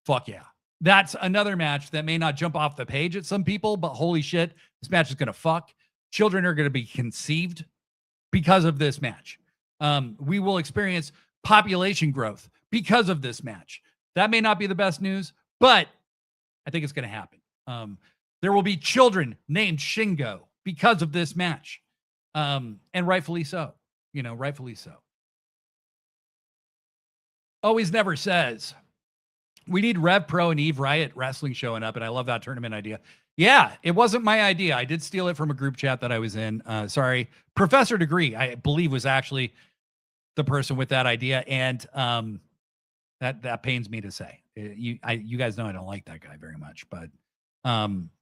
Fuck yeah. That's another match that may not jump off the page at some people, but holy shit, this match is going to fuck. Children are going to be conceived because of this match. We will experience population growth because of this match. That may not be the best news, but I think it's going to happen. There will be children named Shingo because of this match. And rightfully so. Rightfully so. Always Never says, we need Rev Pro and Eve Riot Wrestling showing up, and I love that tournament idea. Yeah, it wasn't my idea. I did steal it from a group chat that I was in. Sorry. Professor Degree, I believe, was actually the person with that idea, and that pains me to say. You guys know I don't like that guy very much, but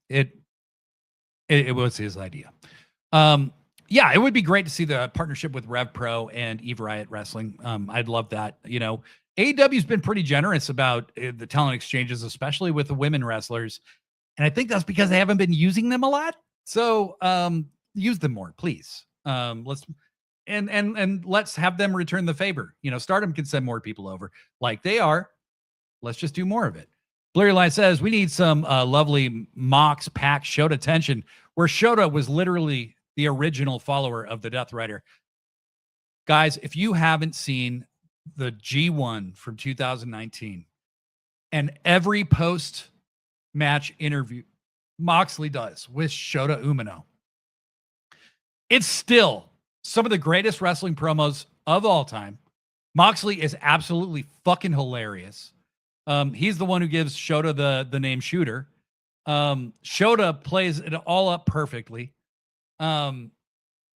it was his idea. Yeah, it would be great to see the partnership with Rev Pro and Eve Riot Wrestling. I'd love that. AEW's been pretty generous about the talent exchanges, especially with the women wrestlers. And I think that's because they haven't been using them a lot. So use them more, please. Let's have them return the favor. Stardom can send more people over like they are. Let's just do more of it. Blurry Line says we need some lovely Mox Pac Shota tension, where Shota was literally the original follower of the Death Rider. Guys, if you haven't seen the G1 from 2019 and every post-match interview Moxley does with Shota Umino, it's still some of the greatest wrestling promos of all time. Moxley is absolutely fucking hilarious. He's the one who gives Shota the name Shooter. Shota plays it all up perfectly.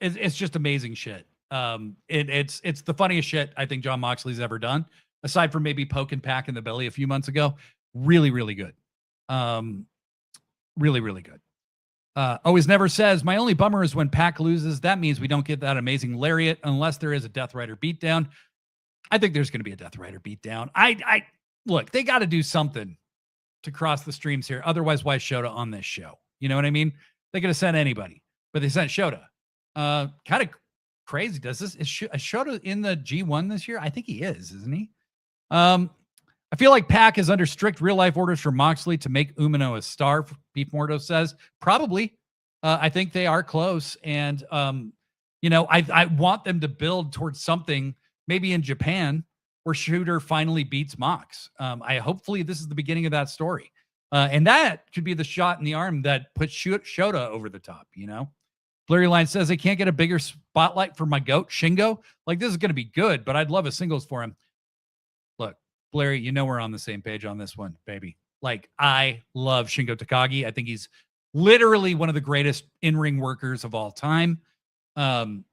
It's just amazing shit. It's the funniest shit I think John Moxley's ever done, aside from maybe poking Pac in the belly a few months ago. Really, really good. Really, really good. Always Never says, my only bummer is when Pac loses. That means we don't get that amazing lariat unless there is a Death Rider beatdown. I think there's going to be a Death Rider beatdown. I look, they got to do something to cross the streams here. Otherwise, why Shota on this show? You know what I mean? They could have sent anybody, but they sent Shota. Kind of crazy. Is Shota in the G1 this year? I think he is, isn't he? I feel like Pac is under strict real life orders from Moxley to make Umino a star. Beef Morto says probably. I think they are close, and I want them to build towards something maybe in Japan where Shooter finally beats Mox. Hopefully this is the beginning of that story, and that could be the shot in the arm that puts Shota over the top. Blurry Line says they can't get a bigger spotlight for my GOAT Shingo. Like, this is going to be good, but I'd love a singles for him. Look, Blurry, we're on the same page on this one, baby. Like, I love Shingo Takagi. I think he's literally one of the greatest in-ring workers of all time. We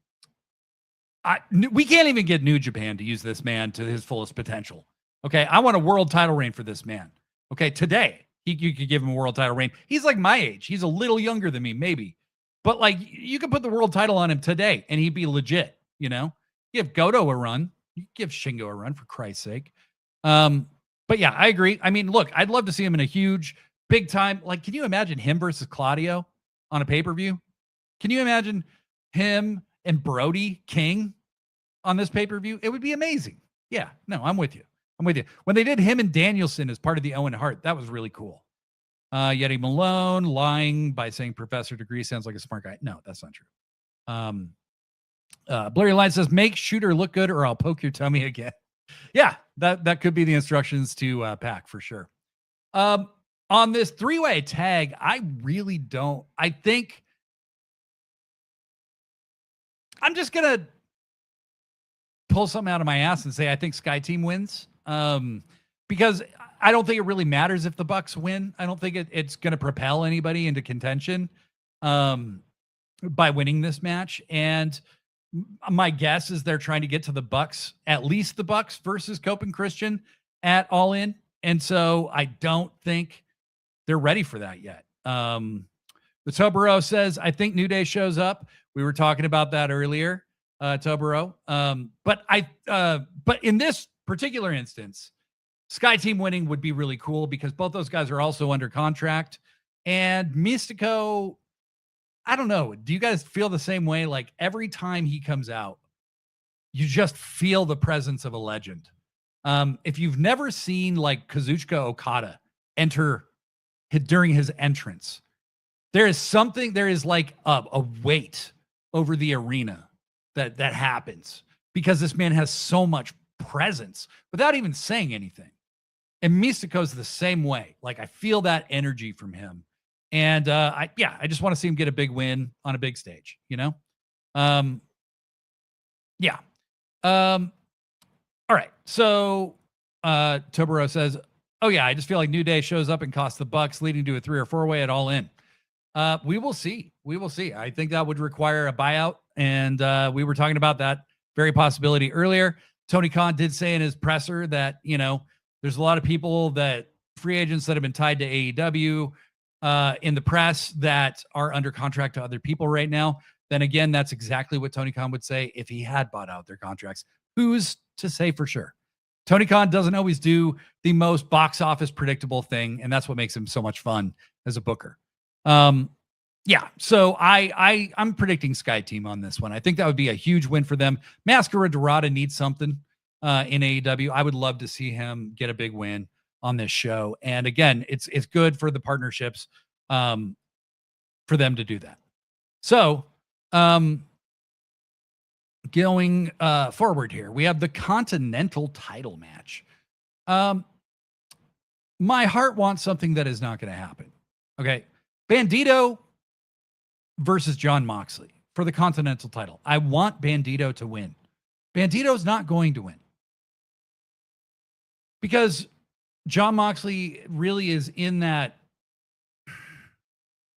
can't even get New Japan to use this man to his fullest potential. Okay, I want a world title reign for this man. Okay, today, you could give him a world title reign. He's like my age. He's a little younger than me, maybe. But, like, you could put the world title on him today, and he'd be legit, Give Goto a run. You give Shingo a run, for Christ's sake. But, yeah, I agree. I mean, look, I'd love to see him in a huge, big-time... Like, can you imagine him versus Claudio on a pay-per-view? Can you imagine him and Brody King on this pay-per-view? It would be amazing. Yeah, no, I'm with you. When they did him and Danielson as part of the Owen Hart, that was really cool. Yeti Malone lying by saying Professor Degree sounds like a smart guy. No, that's not true. Blurry Line says, make Shooter look good or I'll poke your tummy again. Yeah, that could be the instructions to Pac for sure. On this three-way tag, I really don't. I think I'm just going to pull something out of my ass and say I think Sky Team wins, because I don't think it really matters if the Bucks win. I don't think it's going to propel anybody into contention by winning this match. And my guess is they're trying to get to the Bucks, at least the Bucks versus Cope and Christian at All In. And so I don't think they're ready for that yet. The Tobero says, I think New Day shows up. We were talking about that earlier, Tobero. But in this particular instance, Sky Team winning would be really cool because both those guys are also under contract. And Mystico, I don't know. Do you guys feel the same way? Like every time he comes out, you just feel the presence of a legend. If you've never seen like Kazuchika Okada enter during his entrance, there is like a weight over the arena that happens because this man has so much presence without even saying anything. And Mystico's the same way. Like I feel that energy from him. And I just want to see him get a big win on a big stage, you know? All right. So Tobero says, oh yeah, I just feel like New Day shows up and costs the Bucks, leading to a 3 or 4 way at All In. We will see. I think that would require a buyout. And we were talking about that very possibility earlier. Tony Khan did say in his presser that, you know, there's a lot of people that free agents that have been tied to AEW in the press that are under contract to other people right now. Then again, that's exactly what Tony Khan would say if he had bought out their contracts. Who's to say for sure? Tony Khan doesn't always do the most box office predictable thing, and that's what makes him so much fun as a booker. So I'm predicting Sky Team on this one. I think that would be a huge win for them. Mascara Dorada needs something in AEW. I would love to see him get a big win on this show. And again, it's good for the partnerships for them to do that. So going forward here, we have the Continental title match. My heart wants something that is not going to happen. Okay. Bandito versus Jon Moxley for the Continental title. I want Bandito to win. Bandito's not going to win because Jon Moxley really is in that.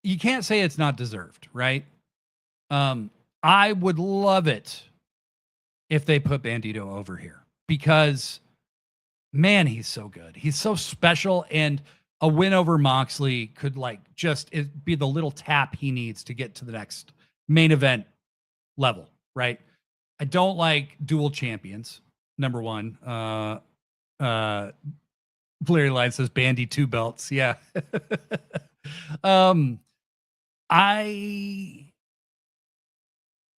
You can't say it's not deserved, right? I would love it if they put Bandito over here because, man, he's so good. He's so special, and a win over Moxley could just be the little tap he needs to get to the next main event level, right? I don't like dual champions. Number one, Larry Line says Bandy 2 belts. Yeah.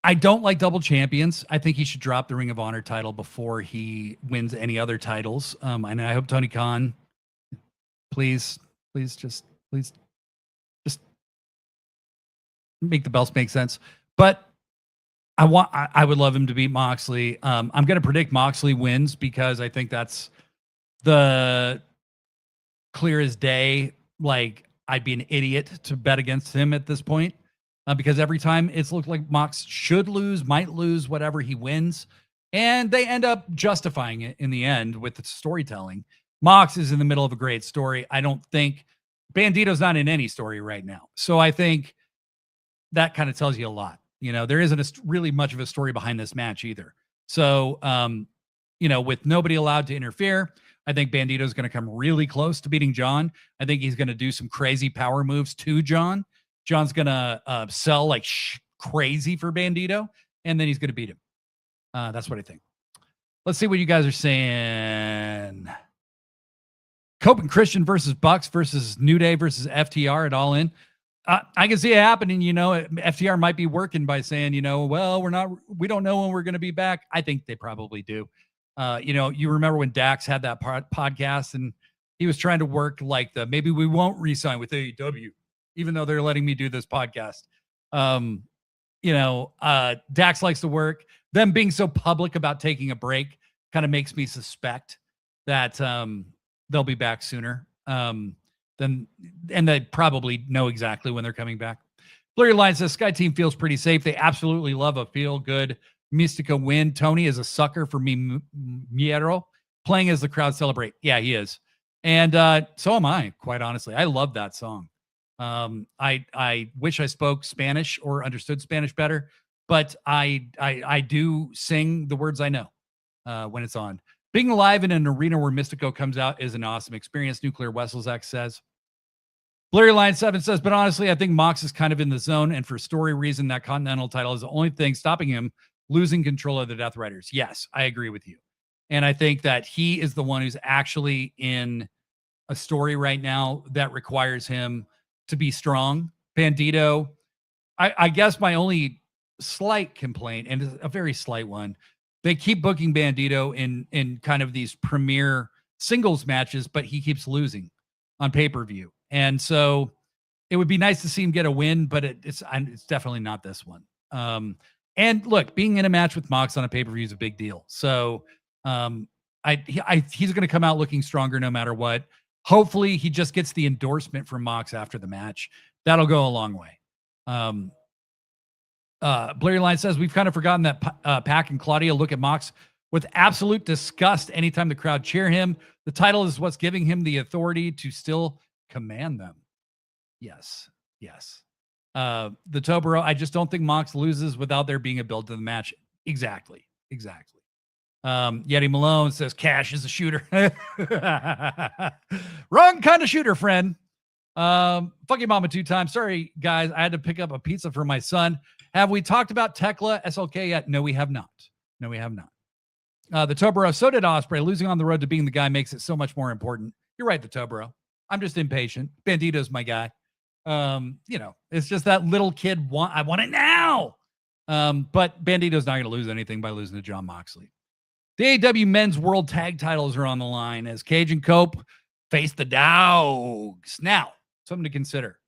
I don't like double champions. I think he should drop the Ring of Honor title before he wins any other titles. And I hope Tony Khan, please just make the belts make sense. But I would love him to beat Moxley. I'm going to predict Moxley wins because I think that's the clear as day. Like, I'd be an idiot to bet against him at this point because every time it's looked like Mox should lose, might lose, whatever, he wins. And they end up justifying it in the end with the storytelling. Mox is in the middle of a great story. I don't think Bandito's not in any story right now. So I think that kind of tells you a lot. You know, there isn't really much of a story behind this match either. So, with nobody allowed to interfere, I think Bandito's going to come really close to beating John. I think he's going to do some crazy power moves to John. John's going to sell like crazy for Bandito, and then he's going to beat him. That's what I think. Let's see what you guys are saying. Cope and Christian versus Bucks versus New Day versus FTR at All In. I can see it happening. FTR might be working by saying, well, we don't know when we're going to be back. I think they probably do. You remember when Dax had that podcast and he was trying to work like maybe we won't re-sign with AEW, even though they're letting me do this podcast. Dax likes to work. Them being so public about taking a break kind of makes me suspect that they'll be back sooner. And they probably know exactly when they're coming back. Blurry Line says Sky Team feels pretty safe. They absolutely love a feel-good Mystico win. Tony is a sucker for me, Miero, playing as the crowd celebrate. Yeah, he is. And so am I, quite honestly. I love that song. I wish I spoke Spanish or understood Spanish better, but I do sing the words I know when it's on. Being live in an arena where Mystico comes out is an awesome experience, Nuclear Wessel's says. Blurry Line 7 says, but honestly, I think Mox is kind of in the zone, and for story reason, that Continental title is the only thing stopping him losing control of the Death Riders. Yes, I agree with you. And I think that he is the one who's actually in a story right now that requires him to be strong. Bandito, I guess my only slight complaint, and a very slight one, they keep booking Bandito in kind of these premier singles matches, but he keeps losing on pay-per-view. And so it would be nice to see him get a win, but it's definitely not this one. And look, being in a match with Mox on a pay-per-view is a big deal. So he's going to come out looking stronger no matter what. Hopefully he just gets the endorsement from Mox after the match. That'll go a long way. Blurry Line says, we've kind of forgotten that Pac and Claudia look at Mox with absolute disgust anytime the crowd cheer him. The title is what's giving him the authority to still command them. Yes. The Tobero, I just don't think Mox loses without there being a build to the match. Exactly. Yeti Malone says Cash is a shooter. Wrong kind of shooter, friend. Fuck your mama 2 times. Sorry, guys. I had to pick up a pizza for my son. Have we talked about Tekla SLK yet? No, we have not. The Tobero, so did Ospreay. Losing on the road to being the guy makes it so much more important. You're right, the Tobero. I'm just impatient. Bandito's my guy. It's just that little kid I want it now. But Bandito's not going to lose anything by losing to Jon Moxley. The AEW Men's World Tag Titles are on the line as Cage and Cope face the Dogs. Now, something to consider.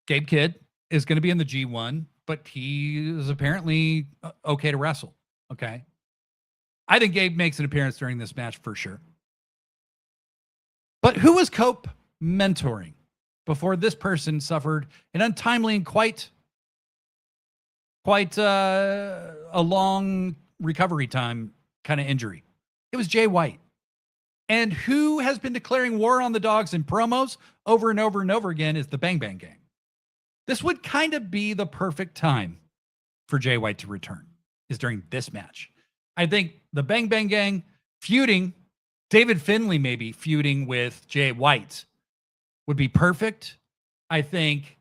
Gabe Kidd is going to be in the G1, but he is apparently okay to wrestle. Okay. I think Gabe makes an appearance during this match for sure. But who was Cope mentoring before this person suffered an untimely and quite a long recovery time kind of injury? It was Jay White. And who has been declaring war on the Dogs in promos over and over and over again is the Bang Bang Gang. This would kind of be the perfect time for Jay White to return, is during this match. I think the Bang Bang Gang feuding, David Finlay maybe feuding with Jay White would be perfect. I think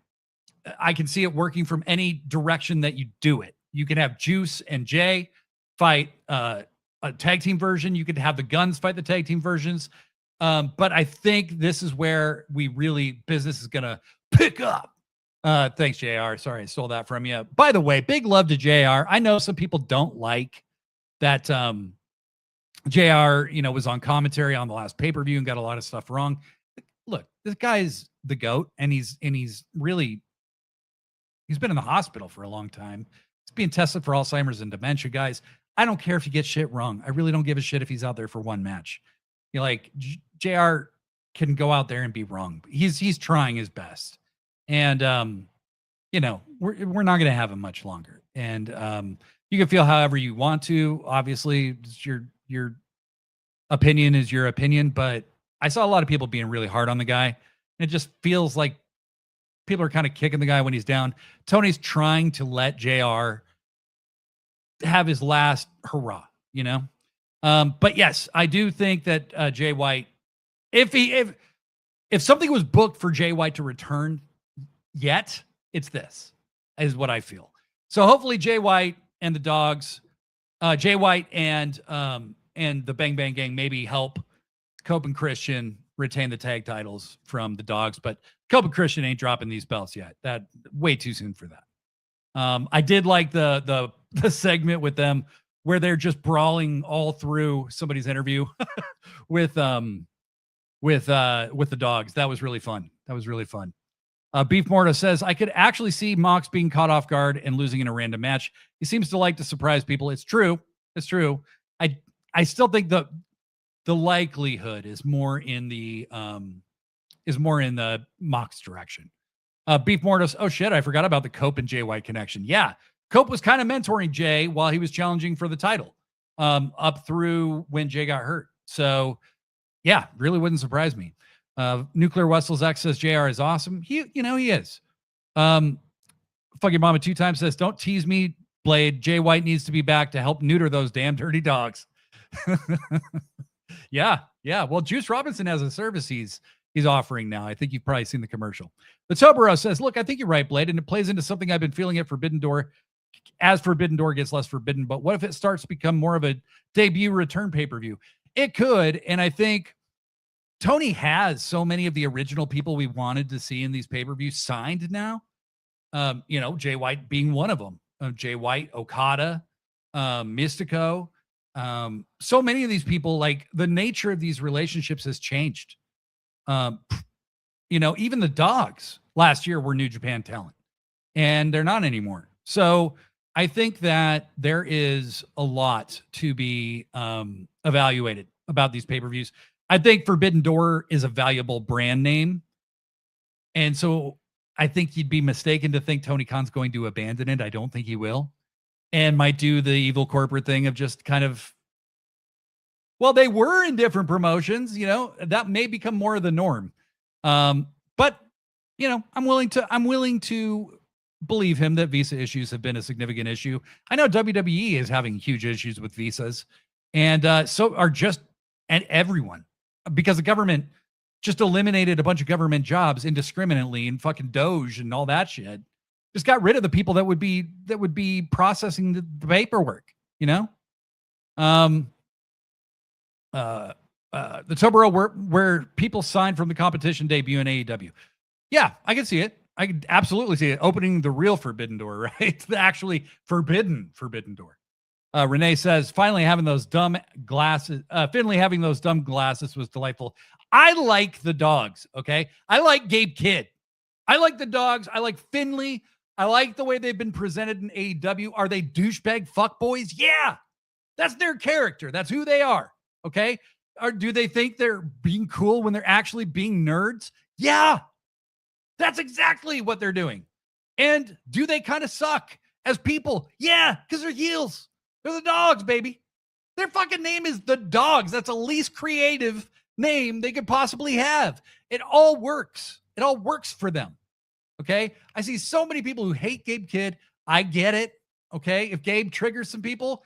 I can see it working from any direction that you do it. You can have Juice and Jay fight a tag team version. You could have the Guns fight the tag team versions. But I think this is where business is going to pick up. Thanks, JR. Sorry, I stole that from you. By the way, big love to JR. I know some people don't like that JR, was on commentary on the last pay-per-view and got a lot of stuff wrong. Look, this guy's the GOAT, and he's been in the hospital for a long time. He's being tested for Alzheimer's and dementia, guys. I don't care if he gets shit wrong. I really don't give a shit if he's out there for one match. JR can go out there and be wrong. He's trying his best. And we're not going to have him much longer. And you can feel however you want to. Obviously, your opinion is your opinion, but I saw a lot of people being really hard on the guy. And it just feels like people are kind of kicking the guy when he's down. Tony's trying to let JR have his last hurrah, But yes, I do think that Jay White, if something was booked for Jay White to return yet, it's this, is what I feel. So hopefully Jay White and the Dogs, Jay White and the Bang Bang Gang maybe help Cope and Christian retain the tag titles from the Dogs, but Cope and Christian ain't dropping these belts yet. That way too soon for that. I did like the segment with them where they're just brawling all through somebody's interview with the Dogs. That was really fun. Beef Morta says, I could actually see Mox being caught off guard and losing in a random match. He seems to like to surprise people. It's true. I still think the likelihood is more in the Mox direction. Beef Mortis, oh shit, I forgot about the Cope and Jay White connection. Yeah, Cope was kind of mentoring Jay while he was challenging for the title, up through when Jay got hurt. So yeah, really wouldn't surprise me. Nuclear Wessels X says JR is awesome. He is. Fucking Mama 2 times says, don't tease me, Blade. Jay White needs to be back to help neuter those damn dirty dogs. Yeah. Well, Juice Robinson has a service he's offering now. I think you've probably seen the commercial. The Tobero says, look, I think you're right, Blade, and it plays into something I've been feeling at Forbidden Door. As Forbidden Door gets less forbidden, but what if it starts to become more of a debut return pay-per-view? It could, and I think Tony has so many of the original people we wanted to see in these pay-per-views signed now. Jay White being one of them. Jay White, Okada, Mystico. So many of these people, like the nature of these relationships has changed. Even the dogs last year were New Japan talent, and they're not anymore. So I think that there is a lot to be evaluated about these pay-per-views. I think Forbidden Door is a valuable brand name. And so I think you'd be mistaken to think Tony Khan's going to abandon it. I don't think he will. And might do the evil corporate thing of just kind of, well, they were in different promotions, that may become more of the norm. But I'm willing to believe him that visa issues have been a significant issue. I know WWE is having huge issues with visas, and so are and everyone, because the government just eliminated a bunch of government jobs indiscriminately, and fucking Doge and all that shit. Just got rid of the people that would be processing the paperwork, The Tobero where people signed from the competition debut in AEW. Yeah, I can see it. I could absolutely see it opening the real Forbidden Door, right? The actually forbidden Door. Renee says, finally having those dumb glasses was delightful. I like the dogs, okay? I like Gabe Kidd. I like the dogs. I like Finley. I like the way they've been presented in AEW. Are they douchebag fuckboys? Yeah. That's their character. That's who they are, okay? Or do they think they're being cool when they're actually being nerds? Yeah. That's exactly what they're doing. And do they kind of suck as people? Yeah, because they're heels. They're the dogs, baby. Their fucking name is the Dogs. That's the least creative name they could possibly have. It all works. It all works for them. Okay? I see so many people who hate Gabe Kidd. I get it. Okay? If Gabe triggers some people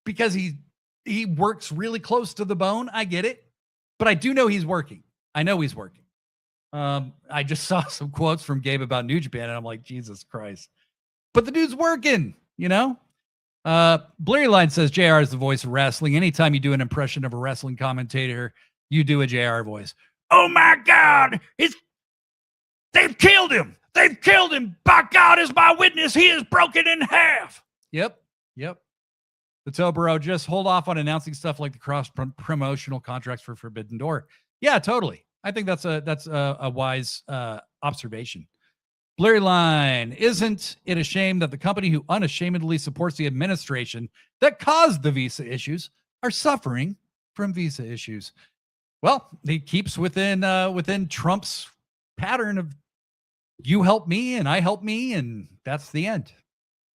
because he works really close to the bone, I get it. But I do know he's working. I know he's working. I just saw some quotes from Gabe about New Japan, and I'm like, Jesus Christ. But the dude's working, Blurry Line says JR is the voice of wrestling. Anytime you do an impression of a wrestling commentator, you do a JR voice. Oh my God, they've killed him. They've killed him. By God is my witness. He is broken in half. Yep. The Tobero, just hold off on announcing stuff like the cross promotional contracts for Forbidden Door. Yeah, totally. I think that's a wise observation. Blurry Line, isn't it a shame that the company who unashamedly supports the administration that caused the visa issues are suffering from visa issues? Well, he keeps within Trump's pattern of you help me and I help me, and that's the end.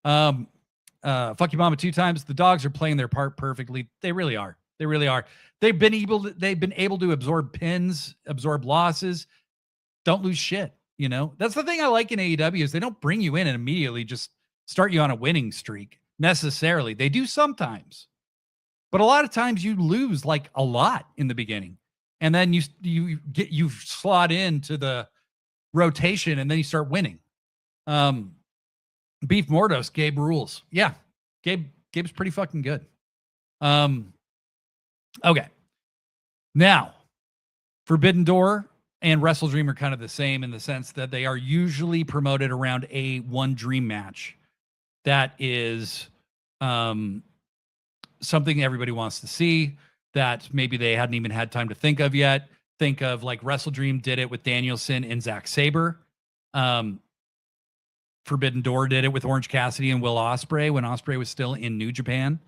Fuck you, Mama 2 times. The dogs are playing their part perfectly. They really are. They really are. They've been able to absorb pins, absorb losses. Don't lose shit. That's the thing I like in AEW is they don't bring you in and immediately just start you on a winning streak necessarily. They do sometimes, but a lot of times you lose like a lot in the beginning, and then you slot into the rotation, and then you start winning. Beef Mordos, Gabe rules. Yeah, Gabe's pretty fucking good. Okay, now Forbidden Door and Wrestle Dream are kind of the same in the sense that they are usually promoted around a one dream match that is something everybody wants to see that maybe they hadn't even had time to think of yet. Think of like Wrestle Dream did it with Danielson and Zack Sabre. Forbidden Door did it with Orange Cassidy and Will Ospreay when Ospreay was still in New Japan.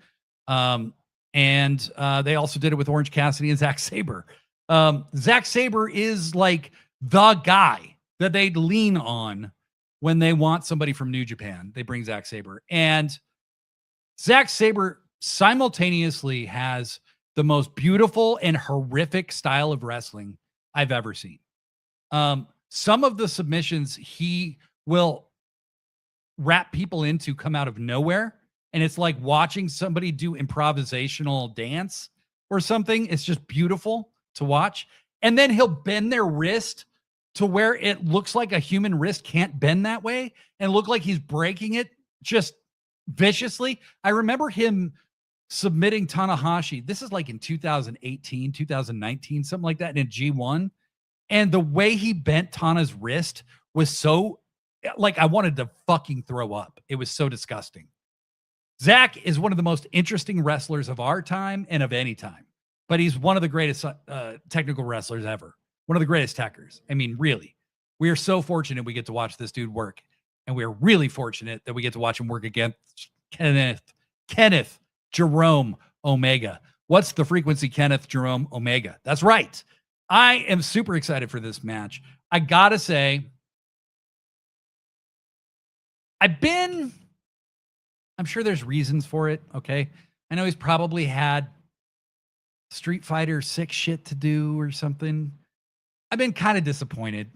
And they also did it with Orange Cassidy and Zack Sabre. Zack Sabre is like the guy that they'd lean on when they want somebody from New Japan, they bring Zack Sabre. And Zack Sabre simultaneously has the most beautiful and horrific style of wrestling I've ever seen. Some of the submissions he will wrap people into come out of nowhere. And it's like watching somebody do improvisational dance or something. It's just beautiful to watch. And then he'll bend their wrist to where it looks like a human wrist can't bend that way and look like he's breaking it just viciously. I remember him submitting Tanahashi. This is like in 2018, 2019, something like that in G1. And the way he bent Tana's wrist was so, like, I wanted to fucking throw up. It was so disgusting. Zack is one of the most interesting wrestlers of our time and of any time, but he's one of the greatest technical wrestlers ever. One of the greatest techers. I mean, really, we are so fortunate we get to watch this dude work. And we are really fortunate that we get to watch him work against Kenneth Jerome Omega. What's the frequency, Kenneth Jerome Omega? That's right. I am super excited for this match. I gotta say, I'm sure there's reasons for it, okay? I know he's probably had Street Fighter 6 shit to do or something. I've been kind of disappointed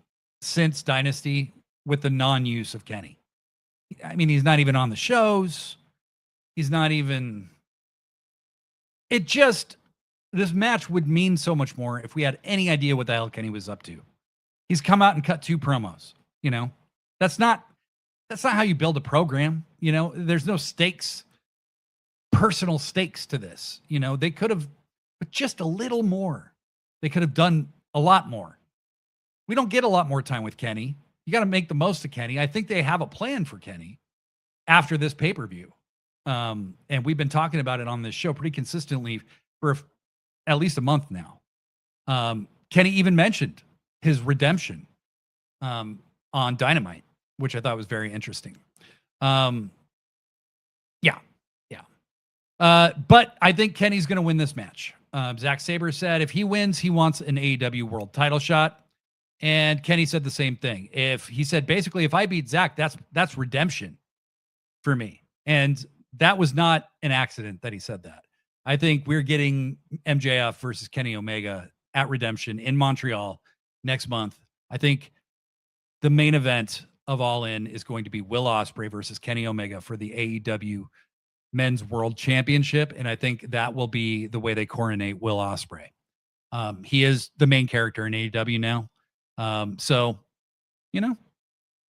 since Dynasty with the non-use of Kenny. I mean, he's not even on the shows. He's not even... This match would mean so much more if we had any idea what the hell Kenny was up to. He's come out and cut 2 promos, you know? That's not how you build a program, you know? There's no stakes, personal stakes to this. You know, they could have, but just a little more. They could have done a lot more. We don't get a lot more time with Kenny. You got to make the most of Kenny. I think they have a plan for Kenny after this pay-per-view. And we've been talking about it on this show pretty consistently for at least a month now. Kenny even mentioned his redemption on Dynamite, which I thought was very interesting. But I think Kenny's going to win this match. Zack Sabre said if he wins, he wants an AEW world title shot. And Kenny said the same thing. He said, basically, if I beat Zack, that's redemption for me. And that was not an accident that he said that. I think we're getting MJF versus Kenny Omega at Redemption in Montreal next month. I think the main event of All In is going to be Will Ospreay versus Kenny Omega for the AEW Men's World Championship. And I think that will be the way they coronate Will Ospreay. He is the main character in AEW now. So, you know,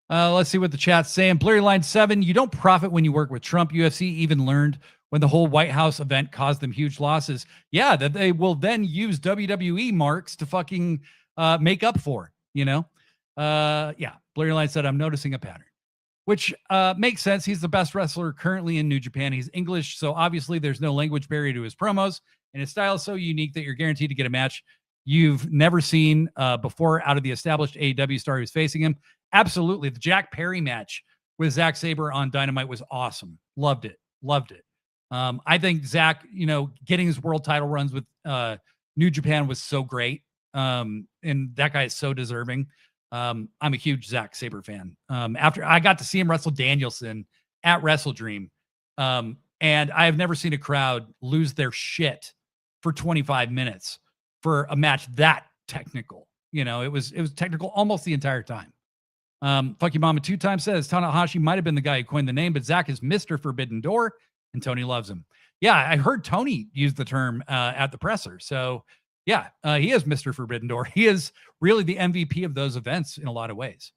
let's see what the chat's saying. Blurry Line 7, you don't profit when you work with Trump. UFC even learned when the whole White House event caused them huge losses. Yeah, that they will then use WWE marks to fucking make up for, you know? Yeah, Blurry Line said, I'm noticing a pattern, which makes sense. He's the best wrestler currently in New Japan. He's English, so obviously there's no language barrier to his promos, and his style is so unique that you're guaranteed to get a match you've never seen before out of the established AEW star who's facing him. Absolutely. The Jack Perry match with Zack Sabre on Dynamite was awesome. Loved it. I think Zack, you know, getting his world title runs with New Japan was so great. And that guy is so deserving. I'm a huge Zack Sabre fan. After I got to see him wrestle Danielson at Wrestle Dream, and I have never seen a crowd lose their shit for 25 minutes for a match that technical. You know, it was technical almost the entire time. Fuck You Mama 2 times says Tanahashi might have been the guy who coined the name, but Zack is Mr. Forbidden Door, and Tony loves him. Yeah, I heard Tony use the term at the presser. So yeah, he is Mr. Forbidden Door. He is really the MVP of those events in a lot of ways.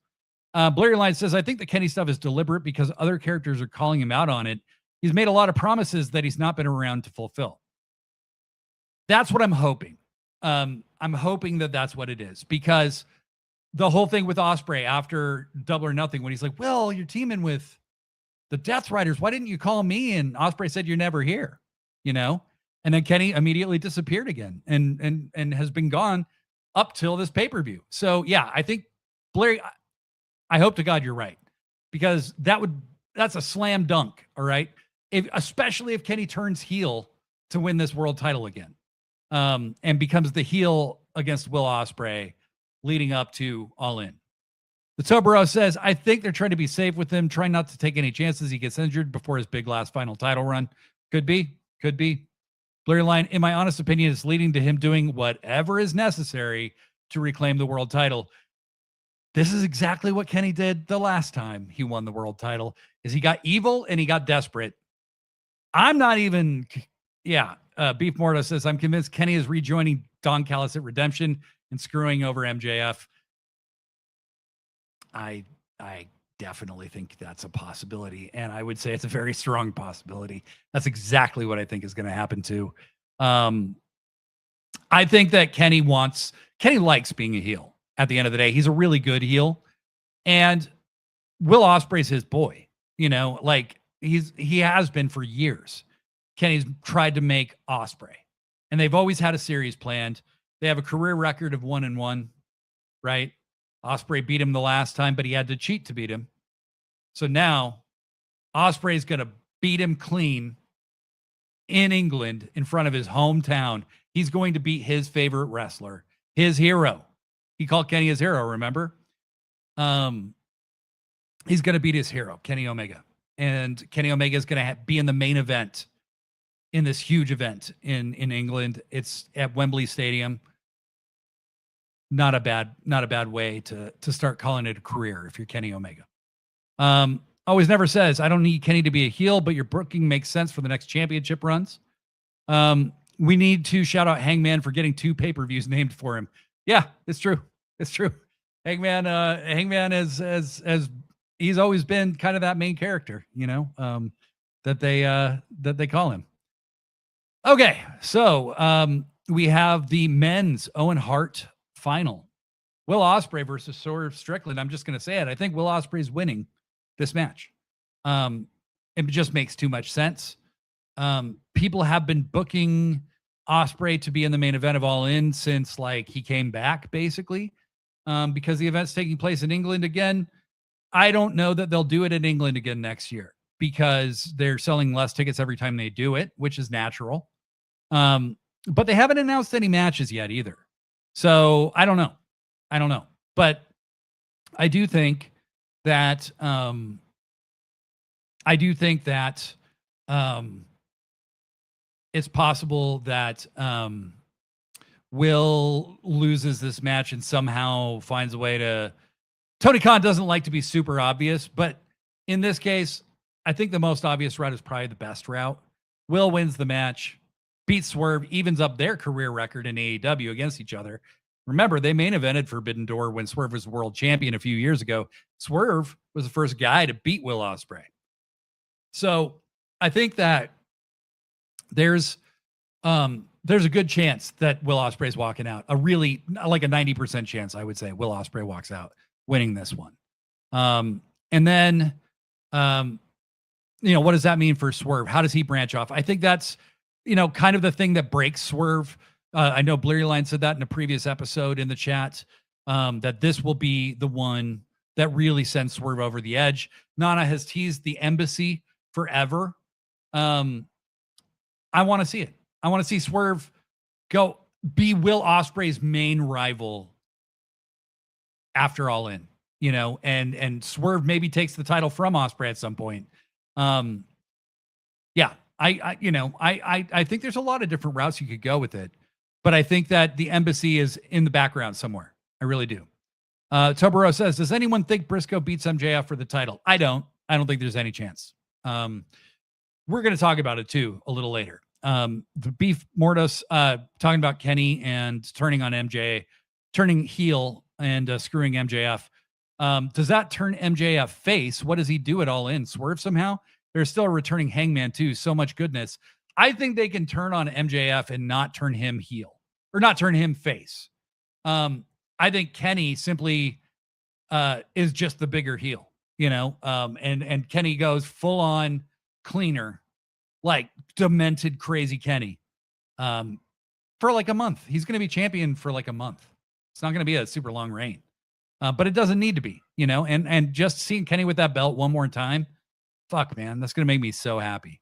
Blurry Line says, I think the Kenny stuff is deliberate because other characters are calling him out on it. He's made a lot of promises that he's not been around to fulfill. That's what I'm hoping. I'm hoping that that's what it is, because the whole thing with Ospreay after Double or Nothing, when he's like, well, you're teaming with the Death Riders. Why didn't you call me? And Ospreay said, you're never here, you know? And then Kenny immediately disappeared again and has been gone up till this pay-per-view. So yeah, I think Blair, I hope to God you're right, because that's a slam dunk. All right. Especially if Kenny turns heel to win this world title again. And becomes the heel against Will Ospreay leading up to All In. The Tobero says, I think they're trying to be safe with him, trying not to take any chances he gets injured before his big last final title run. Could be. Blurry Line, in my honest opinion, is leading to him doing whatever is necessary to reclaim the world title. This is exactly what Kenny did the last time he won the world title, is he got evil and he got desperate. I'm not even, Beef Morto says, I'm convinced Kenny is rejoining Don Callis at Redemption and screwing over MJF. I definitely think that's a possibility, and I would say it's a very strong possibility. That's exactly what I think is going to happen too. I think that Kenny likes being a heel. At the end of the day, he's a really good heel, and Will Ospreay's his boy. You know, like he has been for years. Kenny's tried to make Ospreay, and they've always had a series planned. They have a career record of 1-1, right? Ospreay beat him the last time, but he had to cheat to beat him. So now Ospreay's going to beat him clean in England in front of his hometown. He's going to beat his favorite wrestler, his hero. He called Kenny his hero, remember? He's going to beat his hero, Kenny Omega. And Kenny Omega is going to be in the main event in this huge event in England. It's at Wembley Stadium. Not a bad way to start calling it a career if you're Kenny Omega. Always Never says, I don't need Kenny to be a heel, but your booking makes sense for the next championship runs. We need to shout out Hangman for getting 2 pay-per-views named for him. Yeah, it's true. Hangman is he's always been kind of that main character, you know, that they call him. Okay, so we have the men's Owen Hart final. Will Ospreay versus Swerve Strickland. I'm just going to say it. I think Will Ospreay's winning this match. It just makes too much sense. People have been booking Ospreay to be in the main event of All In since like he came back, basically, because the event's taking place in England again. I don't know that they'll do it in England again next year because they're selling less tickets every time they do it, which is natural. But they haven't announced any matches yet either. So I don't know. But I do think that it's possible that Will loses this match and somehow finds a way to. Tony Khan doesn't like to be super obvious, but in this case, I think the most obvious route is probably the best route. Will wins the match, beats Swerve, evens up their career record in AEW against each other. Remember, they main evented Forbidden Door when Swerve was world champion a few years ago. Swerve was the first guy to beat Will Ospreay. So I think that there's a good chance that Will Ospreay's walking out. A really, like a 90% chance, I would say, Will Ospreay walks out winning this one. And then, what does that mean for Swerve? How does he branch off? I think that's, kind of the thing that breaks Swerve. I know Blurry Line said that in a previous episode in the chat, that this will be the one that really sends Swerve over the edge. Nana has teased the embassy forever. I want to see it. I want to see Swerve go be Will Ospreay's main rival after All In, and Swerve maybe takes the title from Ospreay at some point. I think there's a lot of different routes you could go with it, but I think that the embassy is in the background somewhere. I really do. Tobero says, does anyone think Briscoe beats MJF for the title? I don't think there's any chance. We're going to talk about it too a little later. The Beef Mortis talking about Kenny and turning heel and screwing MJF. Does that turn MJF face? What does he do at All In? Swerve somehow? There's still a returning Hangman too. So much goodness. I think they can turn on MJF and not turn him heel or not turn him face. I think Kenny simply is just the bigger heel, and Kenny goes full on cleaner, like demented, crazy Kenny for like a month. He's going to be champion for like a month. It's not going to be a super long reign, but it doesn't need to be, and just seeing Kenny with that belt one more time. Fuck, man, that's going to make me so happy.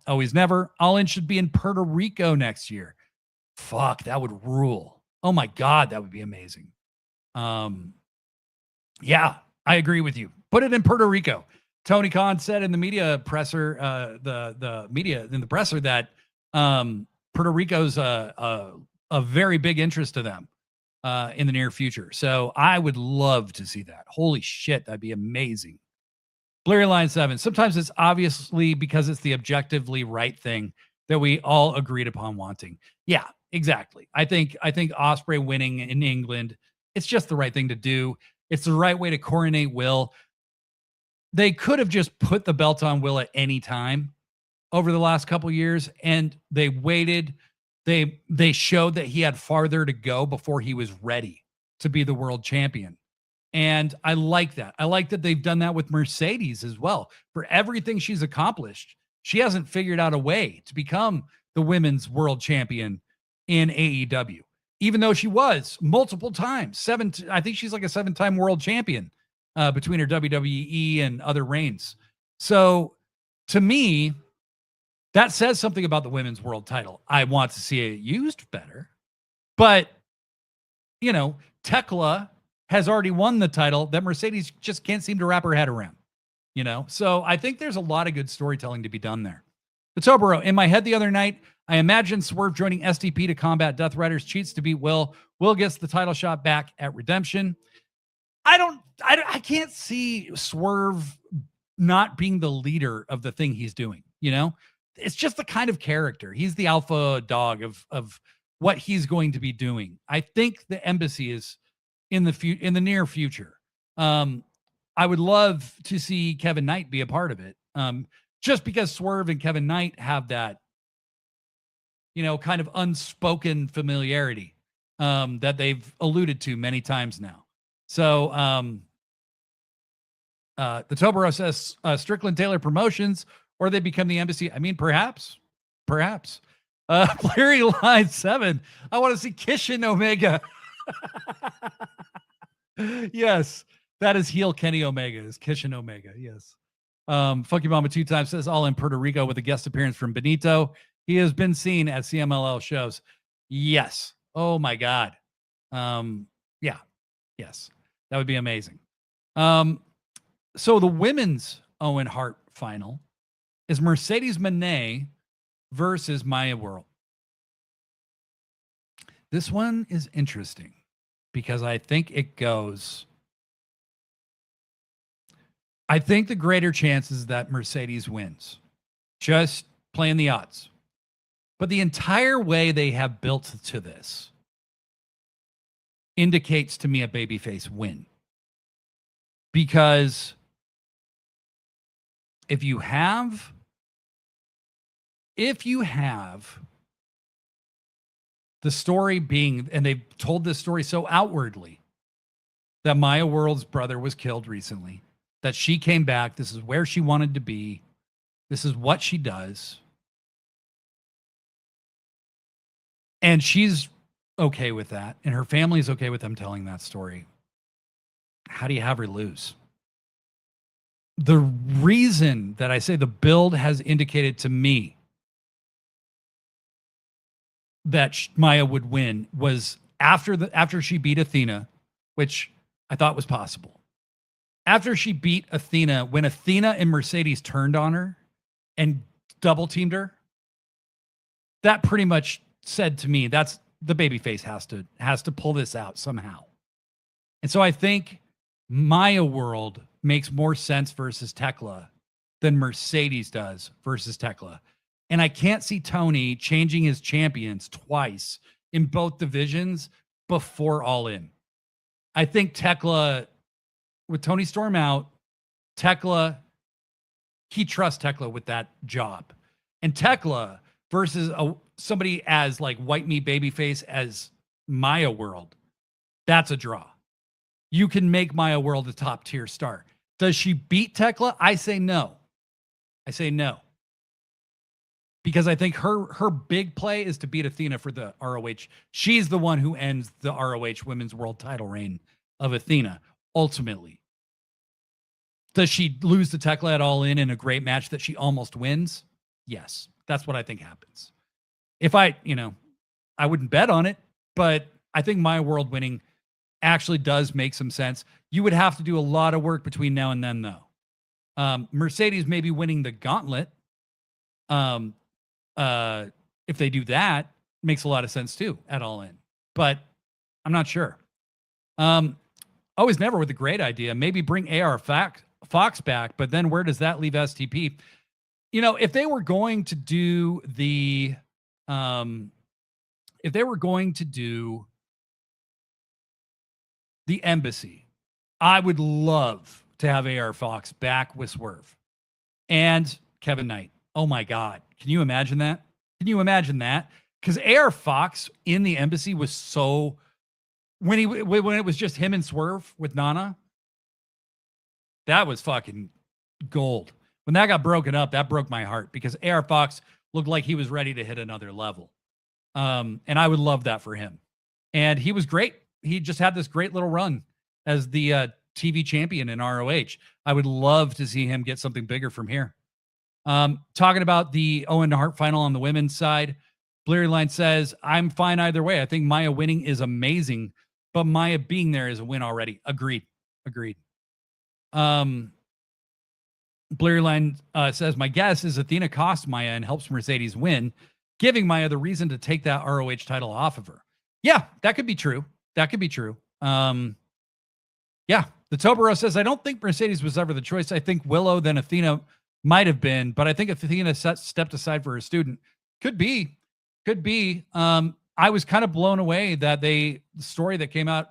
Always Never. All In should be in Puerto Rico next year. Fuck, that would rule. Oh my God, that would be amazing. Yeah, I agree with you. Put it in Puerto Rico. Tony Khan said in the media presser, the media in the presser that Puerto Rico's a very big interest to them in the near future. So I would love to see that. Holy shit, that'd be amazing. Blurry Line 7. Sometimes it's obviously because it's the objectively right thing that we all agreed upon wanting. Yeah, exactly. I think Osprey winning in England, it's just the right thing to do. It's the right way to coronate Will. They could have just put the belt on Will at any time over the last couple years, and they waited. They showed that he had farther to go before he was ready to be the world champion. And I like that. I like that they've done that with Mercedes as well. For everything she's accomplished, she hasn't figured out a way to become the women's world champion in AEW, even though she was multiple times. I think she's like a 7-time world champion between her WWE and other reigns. So to me, that says something about the women's world title. I want to see it used better, but you know, Tekla has already won the title that Mercedes just can't seem to wrap her head around, you know? So I think there's a lot of good storytelling to be done there. But Tobero, in my head the other night, I imagined Swerve joining STP to combat Death Riders, cheats to beat Will. Will gets the title shot back at Redemption. I can't see Swerve not being the leader of the thing he's doing, you know? It's just the kind of character. He's the alpha dog of what he's going to be doing. I think the embassy is in the near future. I would love to see Kevin Knight be a part of it. Just because Swerve and Kevin Knight have that, you know, kind of unspoken familiarity that they've alluded to many times now. So the Tobero says Strickland Taylor Promotions, or they become the embassy. I mean, perhaps. Larry Line 7. I want to see Kishin Omega. Yes, that is heel Kenny Omega, is Kishin Omega. Yes. Funky Mama 2 times says all in Puerto Rico with a guest appearance from Benito. He has been seen at CMLL shows. Yes. Oh my God. Yeah. Yes. That would be amazing. So the women's Owen Hart final is Mercedes Moné versus Maya World. This one is interesting because I think the greater chance is that Mercedes wins. Just playing the odds. But the entire way they have built to this indicates to me a babyface win. Because if you have the story being, and they've told this story so outwardly, that Maya World's brother was killed recently, that she came back, this is where she wanted to be, this is what she does, and she's okay with that, and her family's okay with them telling that story, how do you have her lose? The reason that I say the build has indicated to me that Maya would win was after she beat Athena, which I thought was possible. After she beat Athena, when Athena and Mercedes turned on her and double teamed her, that pretty much said to me that's the babyface has to pull this out somehow. And so I think Maya World makes more sense versus Tekla than Mercedes does versus Tekla. And I can't see Tony changing his champions twice in both divisions before All In. I think Tekla, with Tony Storm out, Tekla, he trusts Tekla with that job. And Tekla versus somebody as like white meat babyface as Maya World, that's a draw. You can make Maya World a top tier star. Does she beat Tekla? I say no. Because I think her big play is to beat Athena for the ROH. She's the one who ends the ROH Women's World Title reign of Athena, ultimately. Does she lose to Tekla at All In a great match that she almost wins? Yes, that's what I think happens. If I wouldn't bet on it, but I think Maya World winning actually does make some sense. You would have to do a lot of work between now and then, though. Mercedes maybe winning the gauntlet. If they do that, makes a lot of sense too at All In. But I'm not sure. Always Never with a great idea. Maybe bring AR Fox back, but then where does that leave STP? You know, if they were going to do the embassy, I would love to have AR Fox back with Swerve and Kevin Knight. Oh my God. Can you imagine that? Can you imagine that? Because AR Fox in the embassy was so, when it was just him and Swerve with Nana, that was fucking gold. When that got broken up, that broke my heart because AR Fox looked like he was ready to hit another level. And I would love that for him. And he was great. He just had this great little run as the TV champion in ROH. I would love to see him get something bigger from here. Talking about the Owen Hart final on the women's side, Bleary Line says, I'm fine either way. I think Maya winning is amazing, but Maya being there is a win already. Agreed. Bleary Line says, my guess is Athena costs Maya and helps Mercedes win, giving Maya the reason to take that ROH title off of her. Yeah, that could be true. Yeah, the Tobero says, I don't think Mercedes was ever the choice. I think Willow, then Athena might have been, but I think if Athena stepped aside for her student, could be. I was kind of blown away that the story that came out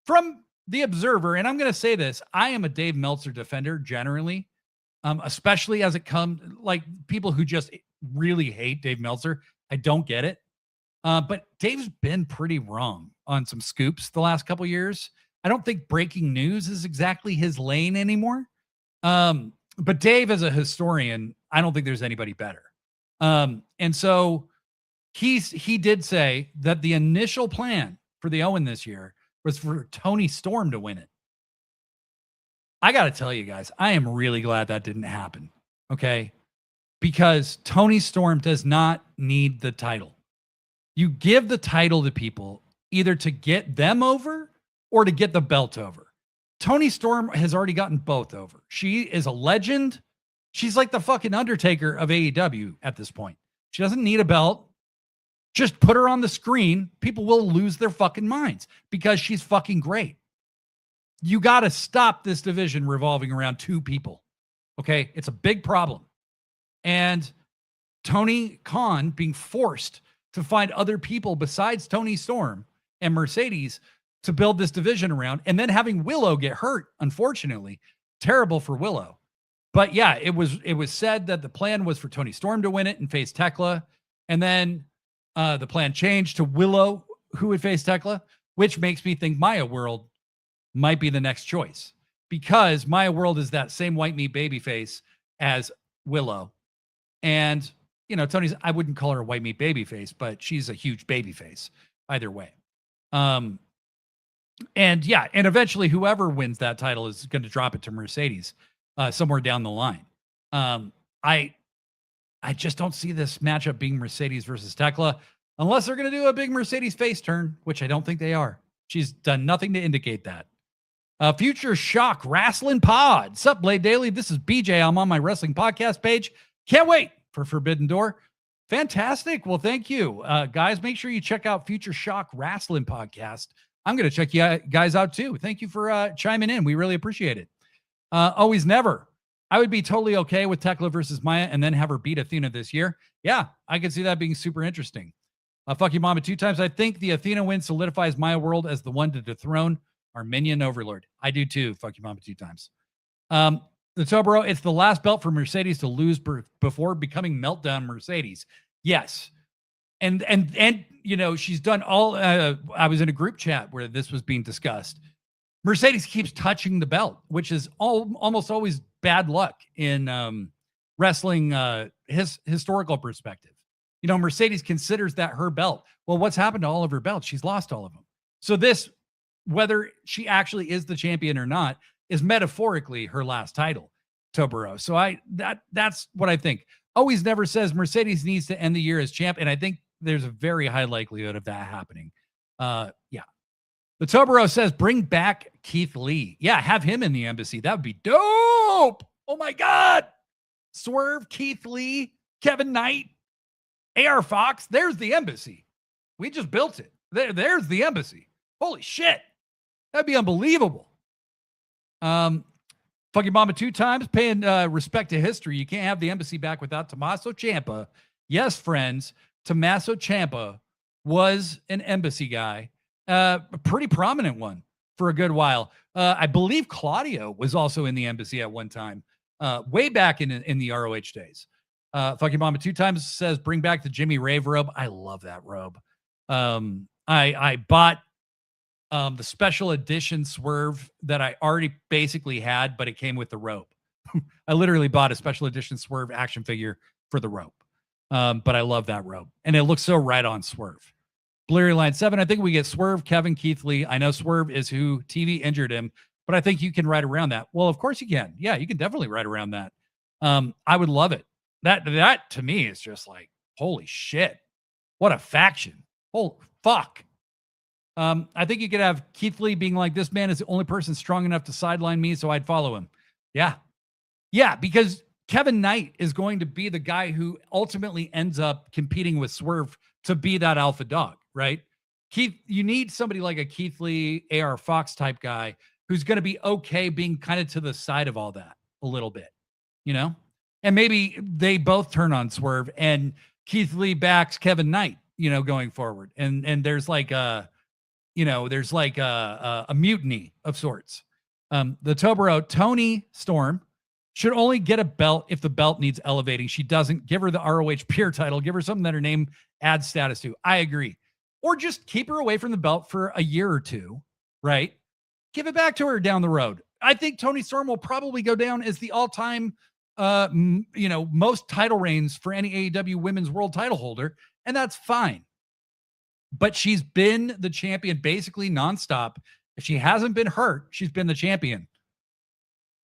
from the Observer, and I'm going to say this, I am a Dave Meltzer defender generally, especially as it comes, like people who just really hate Dave Meltzer. I don't get it. But Dave's been pretty wrong on some scoops the last couple years. I don't think breaking news is exactly his lane anymore. But Dave, as a historian, I don't think there's anybody better. And so he did say that the initial plan for the Owen this year was for Tony Storm to win it. I got to tell you guys, I am really glad that didn't happen. Okay. Because Tony Storm does not need the title. You give the title to people either to get them over or to get the belt over. Tony Storm has already gotten both over. She is a legend. She's like the fucking Undertaker of AEW at this point. She doesn't need a belt. Just put her on the screen. People will lose their fucking minds because she's fucking great. You got to stop this division revolving around two people. Okay? It's a big problem. And Tony Khan being forced to find other people besides Tony Storm and Mercedes to build this division around, and then having Willow get hurt, unfortunately, terrible for Willow. But yeah, it was said that the plan was for Tony Storm to win it and face Tekla, and then the plan changed to Willow, who would face Tekla, which makes me think Maya World might be the next choice because Maya World is that same white meat babyface as Willow, and you know I wouldn't call her a white meat babyface, but she's a huge babyface either way. And yeah, and eventually whoever wins that title is going to drop it to Mercedes somewhere down the line. I just don't see this matchup being Mercedes versus Tekla unless they're going to do a big Mercedes face turn, which I don't think they are. She's done nothing to indicate that. Future Shock Wrestling Pod. Sup, Blade Daily? This is BJ. I'm on my wrestling podcast page. Can't wait for Forbidden Door. Fantastic. Well, thank you. Guys, make sure you check out Future Shock Wrestling Podcast. I'm going to check you guys out too. Thank you for chiming in. We really appreciate it. Always Never. I would be totally okay with Tekla versus Maya and then have her beat Athena this year. Yeah, I could see that being super interesting. Fuck you, Mama, 2 times. I think the Athena win solidifies Maya World as the one to dethrone our minion overlord. I do too. Fuck you, Mama, 2 times. The Tobero, it's the last belt for Mercedes to lose before becoming Meltdown Mercedes. Yes. And you know, she's done all, I was in a group chat where this was being discussed. Mercedes keeps touching the belt, which is almost always bad luck in wrestling historical perspective. You know, Mercedes considers that her belt. Well, what's happened to all of her belts? She's lost all of them. So this, whether she actually is the champion or not, is metaphorically her last title, Tobero. So that's what I think. Always Never says Mercedes needs to end the year as champ, and I think there's a very high likelihood of that happening. Yeah. The Tobero says, bring back Keith Lee. Yeah, have him in the embassy. That would be dope. Oh my God. Swerve, Keith Lee, Kevin Knight, AR Fox. There's the embassy. We just built it. There's the embassy. Holy shit. That'd be unbelievable. Fucking Mama 2 times, paying respect to history. You can't have the embassy back without Tommaso Ciampa. Yes, friends, Tommaso Ciampa was an embassy guy, a pretty prominent one for a good while. I believe Claudio was also in the embassy at one time, way back in the ROH days. Fucking Mama 2 times says, bring back the Jimmy Rave robe. I love that robe. I bought the special edition Swerve that I already basically had, but it came with the rope. I literally bought a special edition Swerve action figure for the rope. But I love that rope. And it looks so right on Swerve. Blurry Line 7, I think we get Swerve, Kevin, Keith Lee. I know Swerve is who TV injured him, but I think you can ride around that. Well, of course you can. Yeah, you can definitely ride around that. I would love it. That to me is just like, holy shit. What a faction. Holy fuck. I think you could have Keith Lee being like, this man is the only person strong enough to sideline me, so I'd follow him. Yeah. Yeah, because Kevin Knight is going to be the guy who ultimately ends up competing with Swerve to be that alpha dog, right? Keith, you need somebody like a Keith Lee, AR Fox type guy who's going to be okay being kind of to the side of all that a little bit, you know? And maybe they both turn on Swerve and Keith Lee backs Kevin Knight, you know, going forward. And there's like a mutiny of sorts. The Tobero, Tony Storm, should only get a belt if the belt needs elevating. She doesn't. Give her the ROH Pure title. Give her something that her name adds status to. I agree. Or just keep her away from the belt for a year or two, right? Give it back to her down the road. I think Tony Storm will probably go down as the all-time, most title reigns for any AEW women's world title holder, and that's fine. But she's been the champion basically nonstop. If she hasn't been hurt, she's been the champion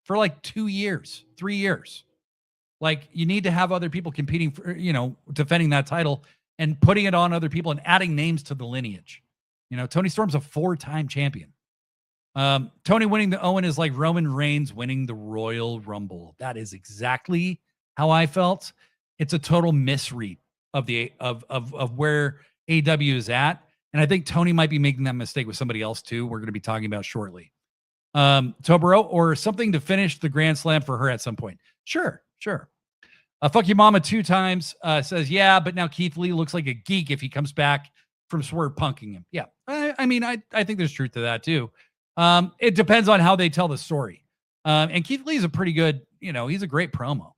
for like 2 years, 3 years. Like, you need to have other people competing for, defending that title and putting it on other people and adding names to the lineage. Tony Storm's a 4-time champion. Tony winning the Owen is like Roman Reigns winning the Royal Rumble. That is exactly how I felt. It's a total misread of where AEW is at. And I think Tony might be making that mistake with somebody else too. We're going to be talking about shortly. Tobero, or something to finish the Grand Slam for her at some point. Sure. Fuck you mama 2 times says, yeah, but now Keith Lee looks like a geek if he comes back from Swerve punking him. Yeah. I think there's truth to that too. It depends on how they tell the story. And Keith Lee is a pretty good, he's a great promo.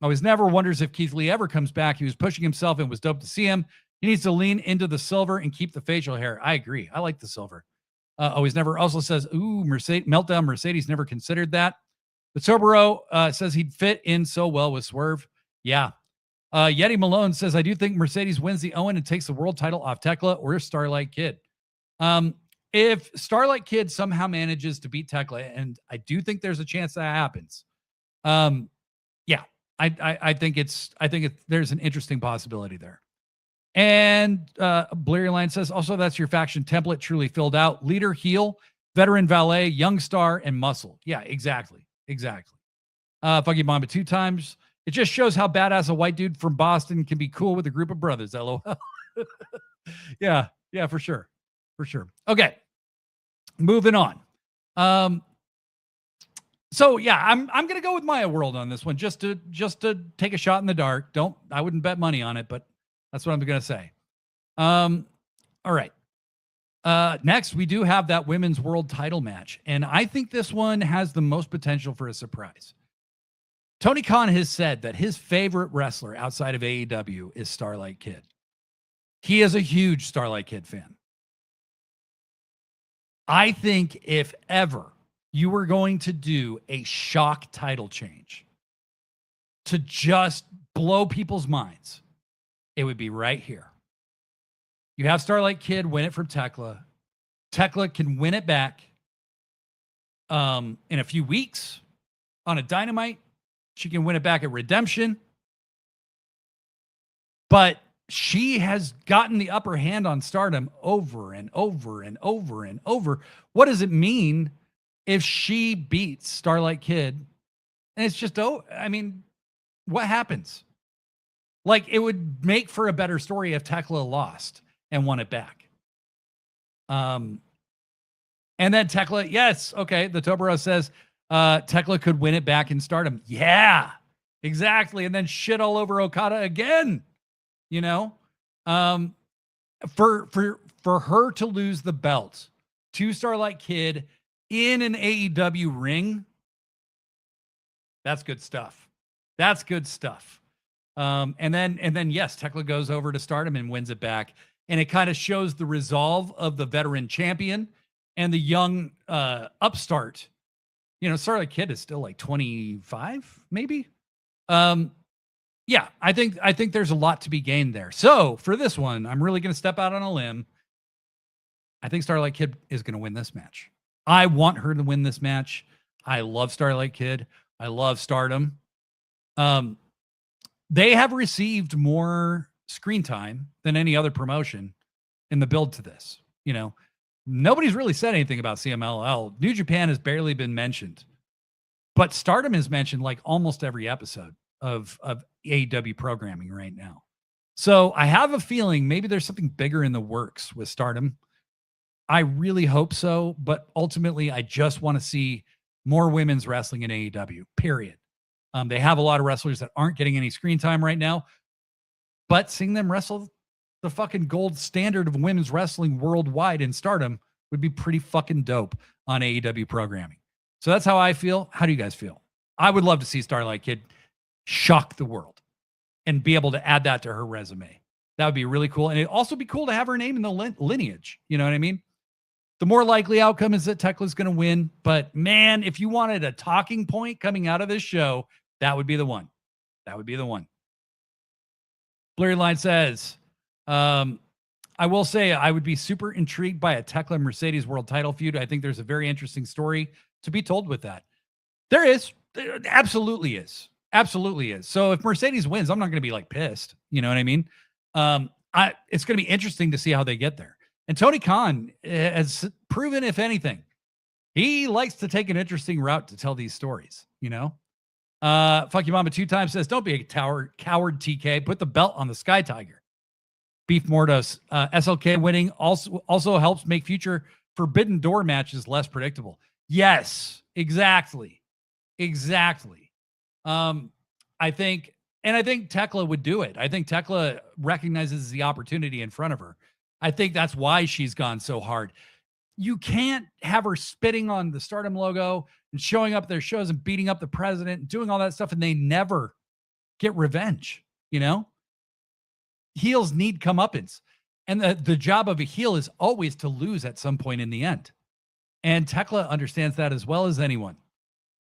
Always never wonders if Keith Lee ever comes back. He was pushing himself and was dope to see him. He needs to lean into the silver and keep the facial hair. I agree. I like the silver. Always never also says, ooh, Meltdown Mercedes never considered that. The Tobero says he'd fit in so well with Swerve. Yeah. Yeti Malone says, I do think Mercedes wins the Owen and takes the world title off Tekla or Starlight Kid. If Starlight Kid somehow manages to beat Tekla, and I do think there's a chance that happens. Yeah, I think there's an interesting possibility there. And Blurry Line says, also, that's your faction template truly filled out. Leader, heel, veteran, valet, young star, and muscle. Yeah, exactly. Fuck you, Mamba 2 times. It just shows how badass a white dude from Boston can be cool with a group of brothers. LOL. Yeah, for sure. Okay, moving on. So yeah, I'm gonna go with Maya World on this one, just to take a shot in the dark. I wouldn't bet money on it, but that's what I'm gonna say. All right. Next, we do have that women's world title match, and I think this one has the most potential for a surprise. Tony Khan has said that his favorite wrestler outside of AEW is Starlight Kid. He is a huge Starlight Kid fan. I think if ever you were going to do a shock title change to just blow people's minds, it would be right here. You have Starlight Kid win it from Tekla. Tekla can win it back in a few weeks on a Dynamite. She can win it back at Redemption. But she has gotten the upper hand on Stardom over and over and over and over. What does it mean if she beats Starlight Kid? And it's just, I mean, what happens? Like, it would make for a better story if Tekla lost and won it back. And then Tekla, yes, okay. The Tobero says Tekla could win it back in Stardom. Yeah, exactly. And then shit all over Okada again. You know, for her to lose the belt to Starlight Kid in an AEW ring, that's good stuff. That's good stuff. And then yes, Tekla goes over to Stardom and wins it back, and it kind of shows the resolve of the veteran champion and the young upstart. You know, Starlight Kid is still like 25, maybe. Yeah, I think there's a lot to be gained there. So for this one, I'm really going to step out on a limb. I think Starlight Kid is going to win this match. I want her to win this match. I love Starlight Kid. I love Stardom. They have received more screen time than any other promotion in the build to this. You know, nobody's really said anything about CMLL. New Japan has barely been mentioned, but Stardom is mentioned like almost every episode of AEW programming right now. So I have a feeling maybe there's something bigger in the works with Stardom. I really hope so, but ultimately I just want to see more women's wrestling in AEW, period. They have a lot of wrestlers that aren't getting any screen time right now, but seeing them wrestle the fucking gold standard of women's wrestling worldwide in Stardom would be pretty fucking dope on AEW programming. So that's how I feel. How do you guys feel? I would love to see Starlight Kid shock the world and be able to add that to her resume. That would be really cool. And it'd also be cool to have her name in the lineage. You know what I mean? The more likely outcome is that Tekla's going to win. But man, if you wanted a talking point coming out of this show, that would be the one. That would be the one. Blurry Line says, I will say I would be super intrigued by a Tekla Mercedes world title feud. I think there's a very interesting story to be told with that. There is. There absolutely is. Absolutely is. So if Mercedes wins, I'm not going to be like pissed. You know what I mean? It's going to be interesting to see how they get there. And Tony Khan has proven, if anything, he likes to take an interesting route to tell these stories, you know? Fuck you mama 2 times says, don't be a coward, TK. Put the belt on the Sky Tiger. Beef Mordos. SLK winning also helps make future Forbidden Door matches less predictable. Yes, exactly. Exactly. I think Tekla would do it. I think Tekla recognizes the opportunity in front of her. I think that's why she's gone so hard. You can't have her spitting on the Stardom logo and showing up at their shows and beating up the president and doing all that stuff, and they never get revenge. You know, heels need comeuppance, and the job of a heel is always to lose at some point in the end. And Tekla understands that as well as anyone.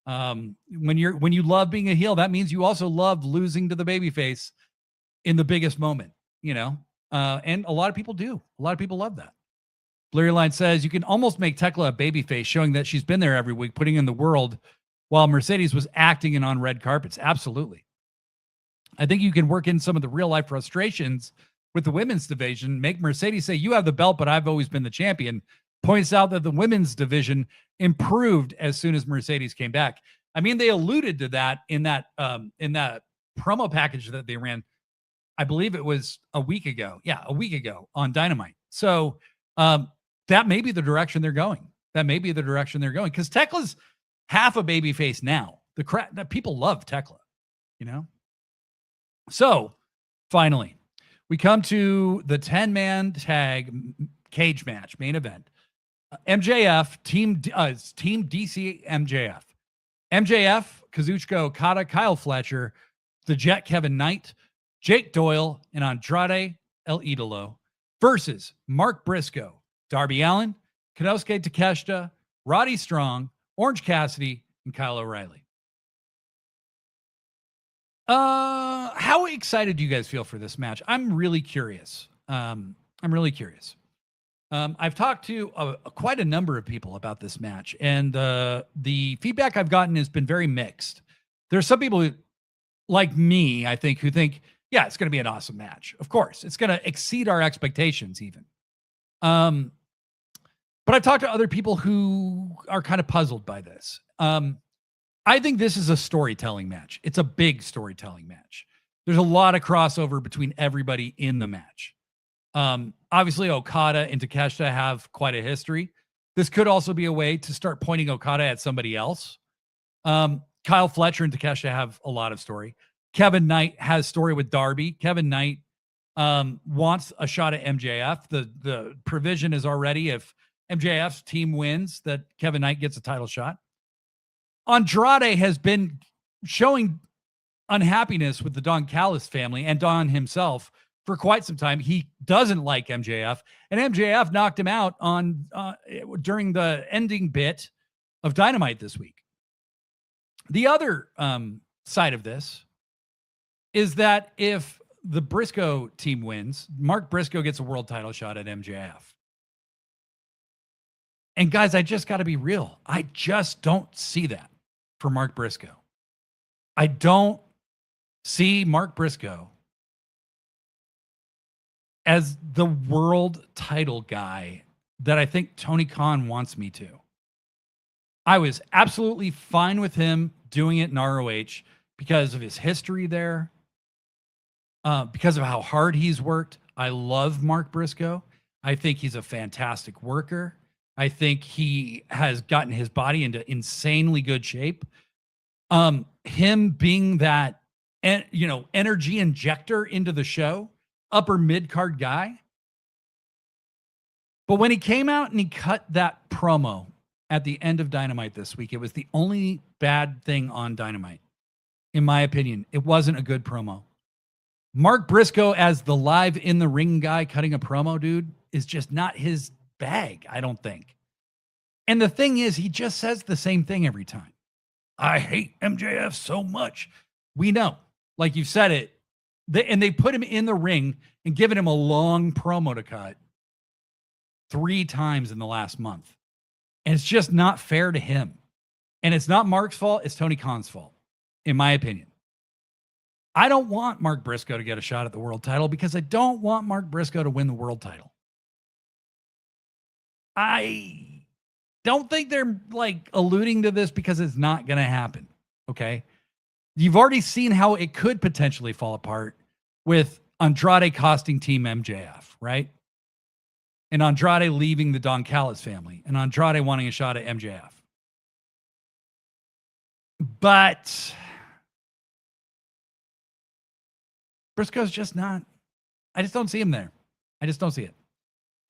When you love being a heel, that means you also love losing to the babyface in the biggest moment, you know? And a lot of people do. A lot of people love that. Blurry Line says you can almost make Tekla a babyface, showing that she's been there every week, putting in the world while Mercedes was acting and on red carpets. Absolutely. I think you can work in some of the real life frustrations with the women's division. Make Mercedes say, you have the belt, but I've always been the champion. Points out that the women's division improved as soon as Mercedes came back. I mean, they alluded to that in that promo package that they ran. I believe it was a week ago. Yeah, a week ago on Dynamite. So that may be the direction they're going. That may be the direction they're going, because Tekla's half a babyface now. That people love Tekla, you know. So finally, we come to the 10-man tag cage match main event. MJF team DC MJF. MJF, Kazuchika Okada, Kyle Fletcher, the Jet Kevin Knight, Jake Doyle, and Andrade El Idolo versus Mark Briscoe, Darby Allin, Konosuke Takeshita, Roddy Strong, Orange Cassidy, and Kyle O'Reilly. How excited do you guys feel for this match? I'm really curious. I've talked to quite a number of people about this match, and the feedback I've gotten has been very mixed. There's some people who, like me, I think, who think, Yeah, it's going to be an awesome match. Of course, it's going to exceed our expectations even. But I've talked to other people who are kind of puzzled by this. I think this is a storytelling match. It's a big storytelling match. There's a lot of crossover between everybody in the match. Obviously, Okada and Takeshita have quite a history. This could also be a way to start pointing Okada at somebody else. Kyle Fletcher and Takeshita have a lot of story. Kevin Knight has story with Darby. Kevin Knight wants a shot at MJF. The provision is already, if MJF's team wins, that Kevin Knight gets a title shot. Andrade has been showing unhappiness with the Don Callis family and Don himself for quite some time. He doesn't like MJF, and MJF knocked him out on during the ending bit of Dynamite this week. The other side of this is that if the Briscoe team wins, Mark Briscoe gets a world title shot at MJF. And guys, I just got to be real. I just don't see that for Mark Briscoe. I don't see Mark Briscoe as the world title guy that I think Tony Khan wants me to. I was absolutely fine with him doing it in ROH because of his history there, because of how hard he's worked. I love Mark Briscoe. I think he's a fantastic worker. I think he has gotten his body into insanely good shape. Him being that, energy injector into the show, upper mid-card guy. But when he came out and he cut that promo at the end of Dynamite this week, it was the only bad thing on Dynamite. In my opinion, it wasn't a good promo. Mark Briscoe as the live in the ring guy cutting a promo, dude, is just not his bag, I don't think. And the thing is, he just says the same thing every time. I hate MJF so much. We know, like you've said it, and they put him in the ring and given him a long promo to cut 3 times in the last month. And it's just not fair to him. And it's not Mark's fault. It's Tony Khan's fault, in my opinion. I don't want Mark Briscoe to get a shot at the world title because I don't want Mark Briscoe to win the world title. I don't think they're like alluding to this because it's not going to happen. Okay. You've already seen how it could potentially fall apart with Andrade costing Team MJF, right? And Andrade leaving the Don Callis family and Andrade wanting a shot at MJF. But Briscoe's just not, I just don't see him there. I just don't see it.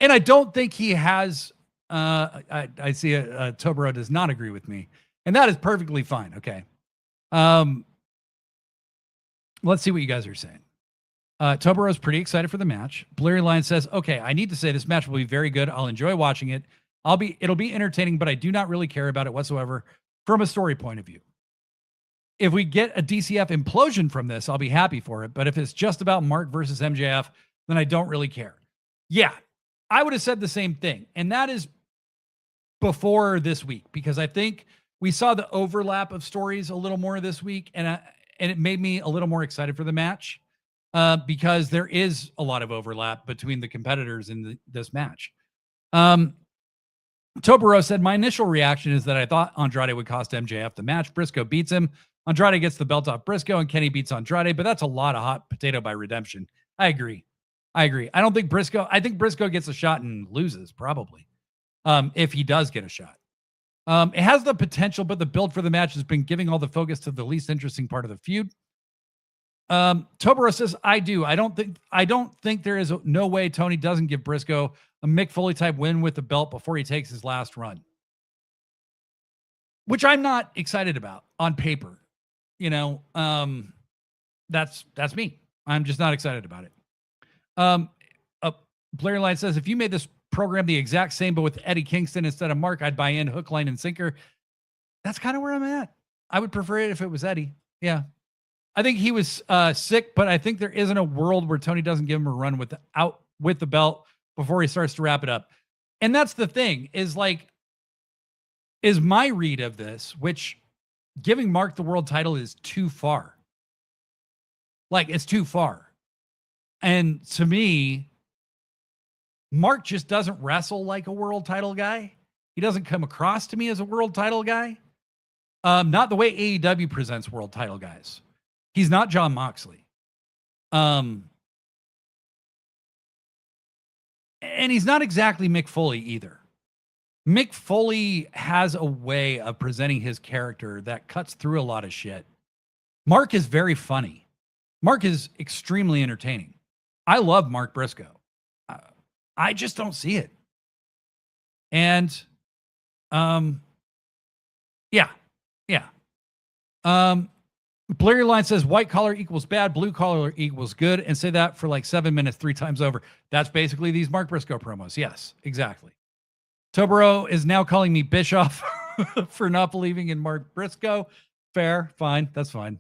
And I don't think he has, I see Tobero does not agree with me. And that is perfectly fine. Okay. Let's see what you guys are saying. Tobero is pretty excited for the match. Blurry Line says, okay, I need to say this match will be very good. I'll enjoy watching it. It'll be entertaining, but I do not really care about it whatsoever from a story point of view. If we get a DCF implosion from this, I'll be happy for it. But if it's just about Mark versus MJF, then I don't really care. Yeah, I would have said the same thing. And that is before this week, because I think we saw the overlap of stories a little more this week. And it made me a little more excited for the match because there is a lot of overlap between the competitors in this match. Tobero said, my initial reaction is that I thought Andrade would cost MJF the match. Briscoe beats him. Andrade gets the belt off Briscoe and Kenny beats Andrade, but that's a lot of hot potato by redemption. I agree. I think Briscoe gets a shot and loses probably. If he does get a shot. It has the potential, but the build for the match has been giving all the focus to the least interesting part of the feud. Tobero says, I don't think there is no way Tony doesn't give Briscoe a Mick Foley type win with the belt before he takes his last run. Which I'm not excited about on paper. That's me. I'm just not excited about it. Blair Line says, if you made this program the exact same, but with Eddie Kingston instead of Mark, I'd buy in hook, line, and sinker. That's kind of where I'm at. I would prefer it if it was Eddie. Yeah. I think he was sick, but I think there isn't a world where Tony doesn't give him a run with the belt before he starts to wrap it up. And that's the thing is my read of this, which giving Mark the world title is too far. Like it's too far. And to me, Mark just doesn't wrestle like a world title guy. He doesn't come across to me as a world title guy. Not the way AEW presents world title guys. He's not Jon Moxley. And he's not exactly Mick Foley either. Mick Foley has a way of presenting his character that cuts through a lot of shit. Mark is very funny. Mark is extremely entertaining. I love Mark Briscoe. I just don't see it. And, yeah. Blurry Line says white collar equals bad, blue collar equals good, and say that for like 7 minutes, 3 times over. That's basically these Mark Briscoe promos. Yes, exactly. Tobero is now calling me Bischoff for not believing in Mark Briscoe. Fair, fine, that's fine.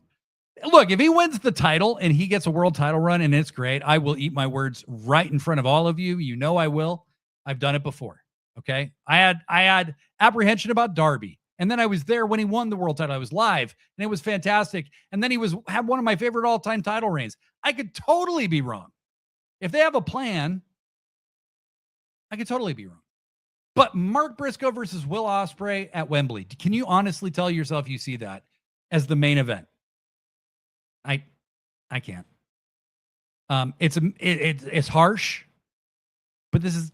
Look, if he wins the title and he gets a world title run and it's great, I will eat my words right in front of all of you. You know I will. I've done it before. Okay. I had apprehension about Darby. And then I was there when he won the world title. I was live and it was fantastic. And then he had one of my favorite all-time title reigns. I could totally be wrong. If they have a plan, I could totally be wrong. But Mark Briscoe versus Will Ospreay at Wembley. Can you honestly tell yourself you see that as the main event? I can't. It's harsh, but this is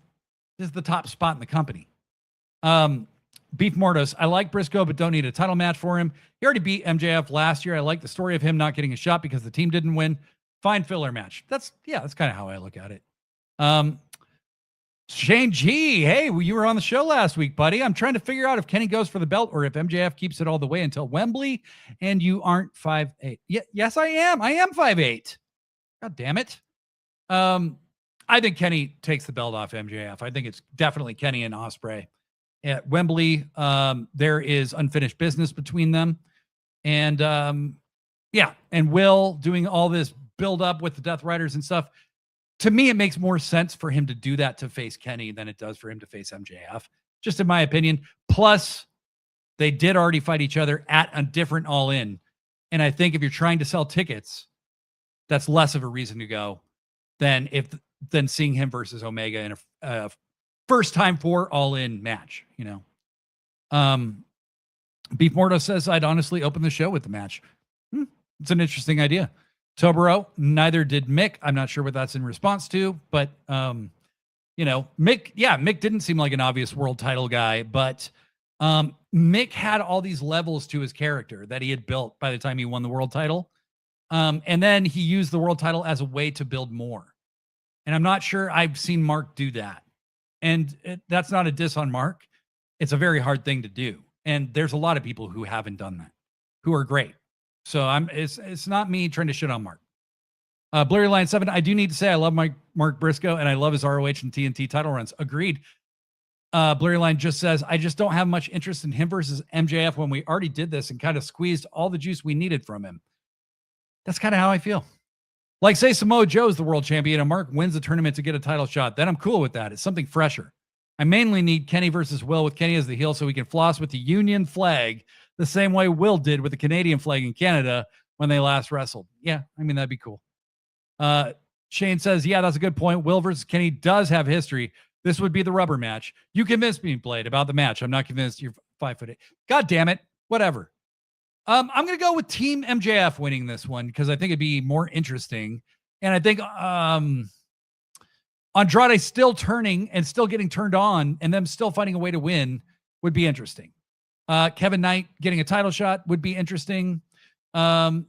the top spot in the company. Beef Mortos, I like Briscoe, but don't need a title match for him. He already beat MJF last year. I like the story of him not getting a shot because the team didn't win. Fine filler match. That's kind of how I look at it. Shane G, hey, you were on the show last week, buddy. I'm trying to figure out if Kenny goes for the belt or if MJF keeps it all the way until Wembley, and you aren't 5'8". Yes, I am. I am 5'8". God damn it. I think Kenny takes the belt off MJF. I think it's definitely Kenny and Ospreay. At Wembley, there is unfinished business between them. And, and Will doing all this build up with the Death Riders and stuff. To me, it makes more sense for him to do that to face Kenny than it does for him to face MJF, just in my opinion. Plus, they did already fight each other at a different All In. And I think if you're trying to sell tickets, that's less of a reason to go than seeing him versus Omega in a first time for All In match, you know. Beef Morto says I'd honestly open the show with the match. It's an interesting idea. Tobero, neither did Mick. I'm not sure what that's in response to, but Mick didn't seem like an obvious world title guy, but Mick had all these levels to his character that he had built by the time he won the world title. And then he used the world title as a way to build more. And I'm not sure I've seen Mark do that. And that's not a diss on Mark. It's a very hard thing to do. And there's a lot of people who haven't done that, who are great. So it's not me trying to shit on Mark. Blurry Line 7, I do need to say I love Mark Briscoe and I love his ROH and TNT title runs. Agreed. Blurry Line just says, I just don't have much interest in him versus MJF when we already did this and kind of squeezed all the juice we needed from him. That's kind of how I feel. Like, say Samoa Joe's the world champion and Mark wins the tournament to get a title shot. Then I'm cool with that. It's something fresher. I mainly need Kenny versus Will with Kenny as the heel so we can floss with the Union flag the same way Will did with the Canadian flag in Canada when they last wrestled. Yeah, I mean, that'd be cool. Shane says, yeah, that's a good point. Will versus Kenny does have history. This would be the rubber match. You convinced me, Blade, about the match. I'm not convinced you're 5'8". God damn it. Whatever. I'm going to go with Team MJF winning this one because I think it'd be more interesting. And I think Andrade still turning and still getting turned on and them still finding a way to win would be interesting. Kevin Knight getting a title shot would be interesting. But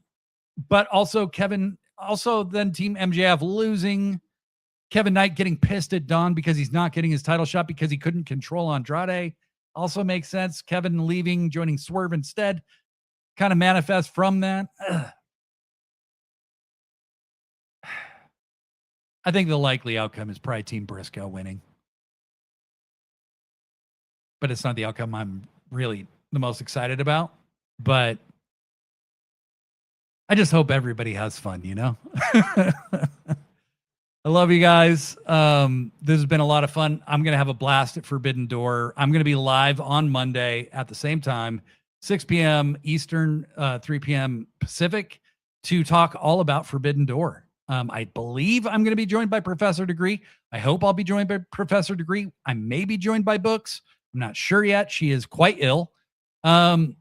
also then Team MJF losing. Kevin Knight getting pissed at Don because he's not getting his title shot because he couldn't control Andrade. Also makes sense. Kevin leaving, joining Swerve instead. Kind of manifest from that. I think the likely outcome is probably Team Briscoe winning. But it's not the outcome I'm really the most excited about. But I just hope everybody has fun, you know? I love you guys. This has been a lot of fun. I'm going to have a blast at Forbidden Door. I'm going to be live on Monday at the same time, 6 p.m. Eastern, 3 p.m. Pacific, to talk all about Forbidden Door. I believe I'm going to be joined by Professor Degree. I hope I'll be joined by Professor Degree. I may be joined by Books. I'm not sure yet. She is quite ill. And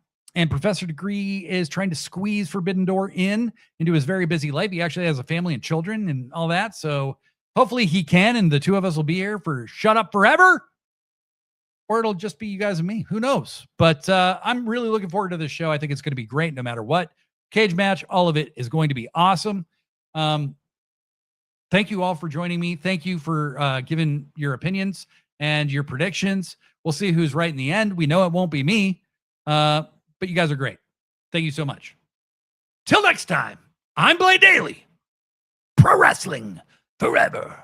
Professor Degree is trying to squeeze Forbidden Door into his very busy life. He actually has a family and children and all that. So hopefully he can, and the two of us will be here for Shut Up Forever. Or it'll just be you guys and me. Who knows? But I'm really looking forward to this show. I think it's going to be great no matter what. Cage match, all of it is going to be awesome. Thank you all for joining me. Thank you for giving your opinions and your predictions. We'll see who's right in the end. We know it won't be me, but you guys are great. Thank you so much. Till next time, I'm Blade Daily. Pro Wrestling Forever.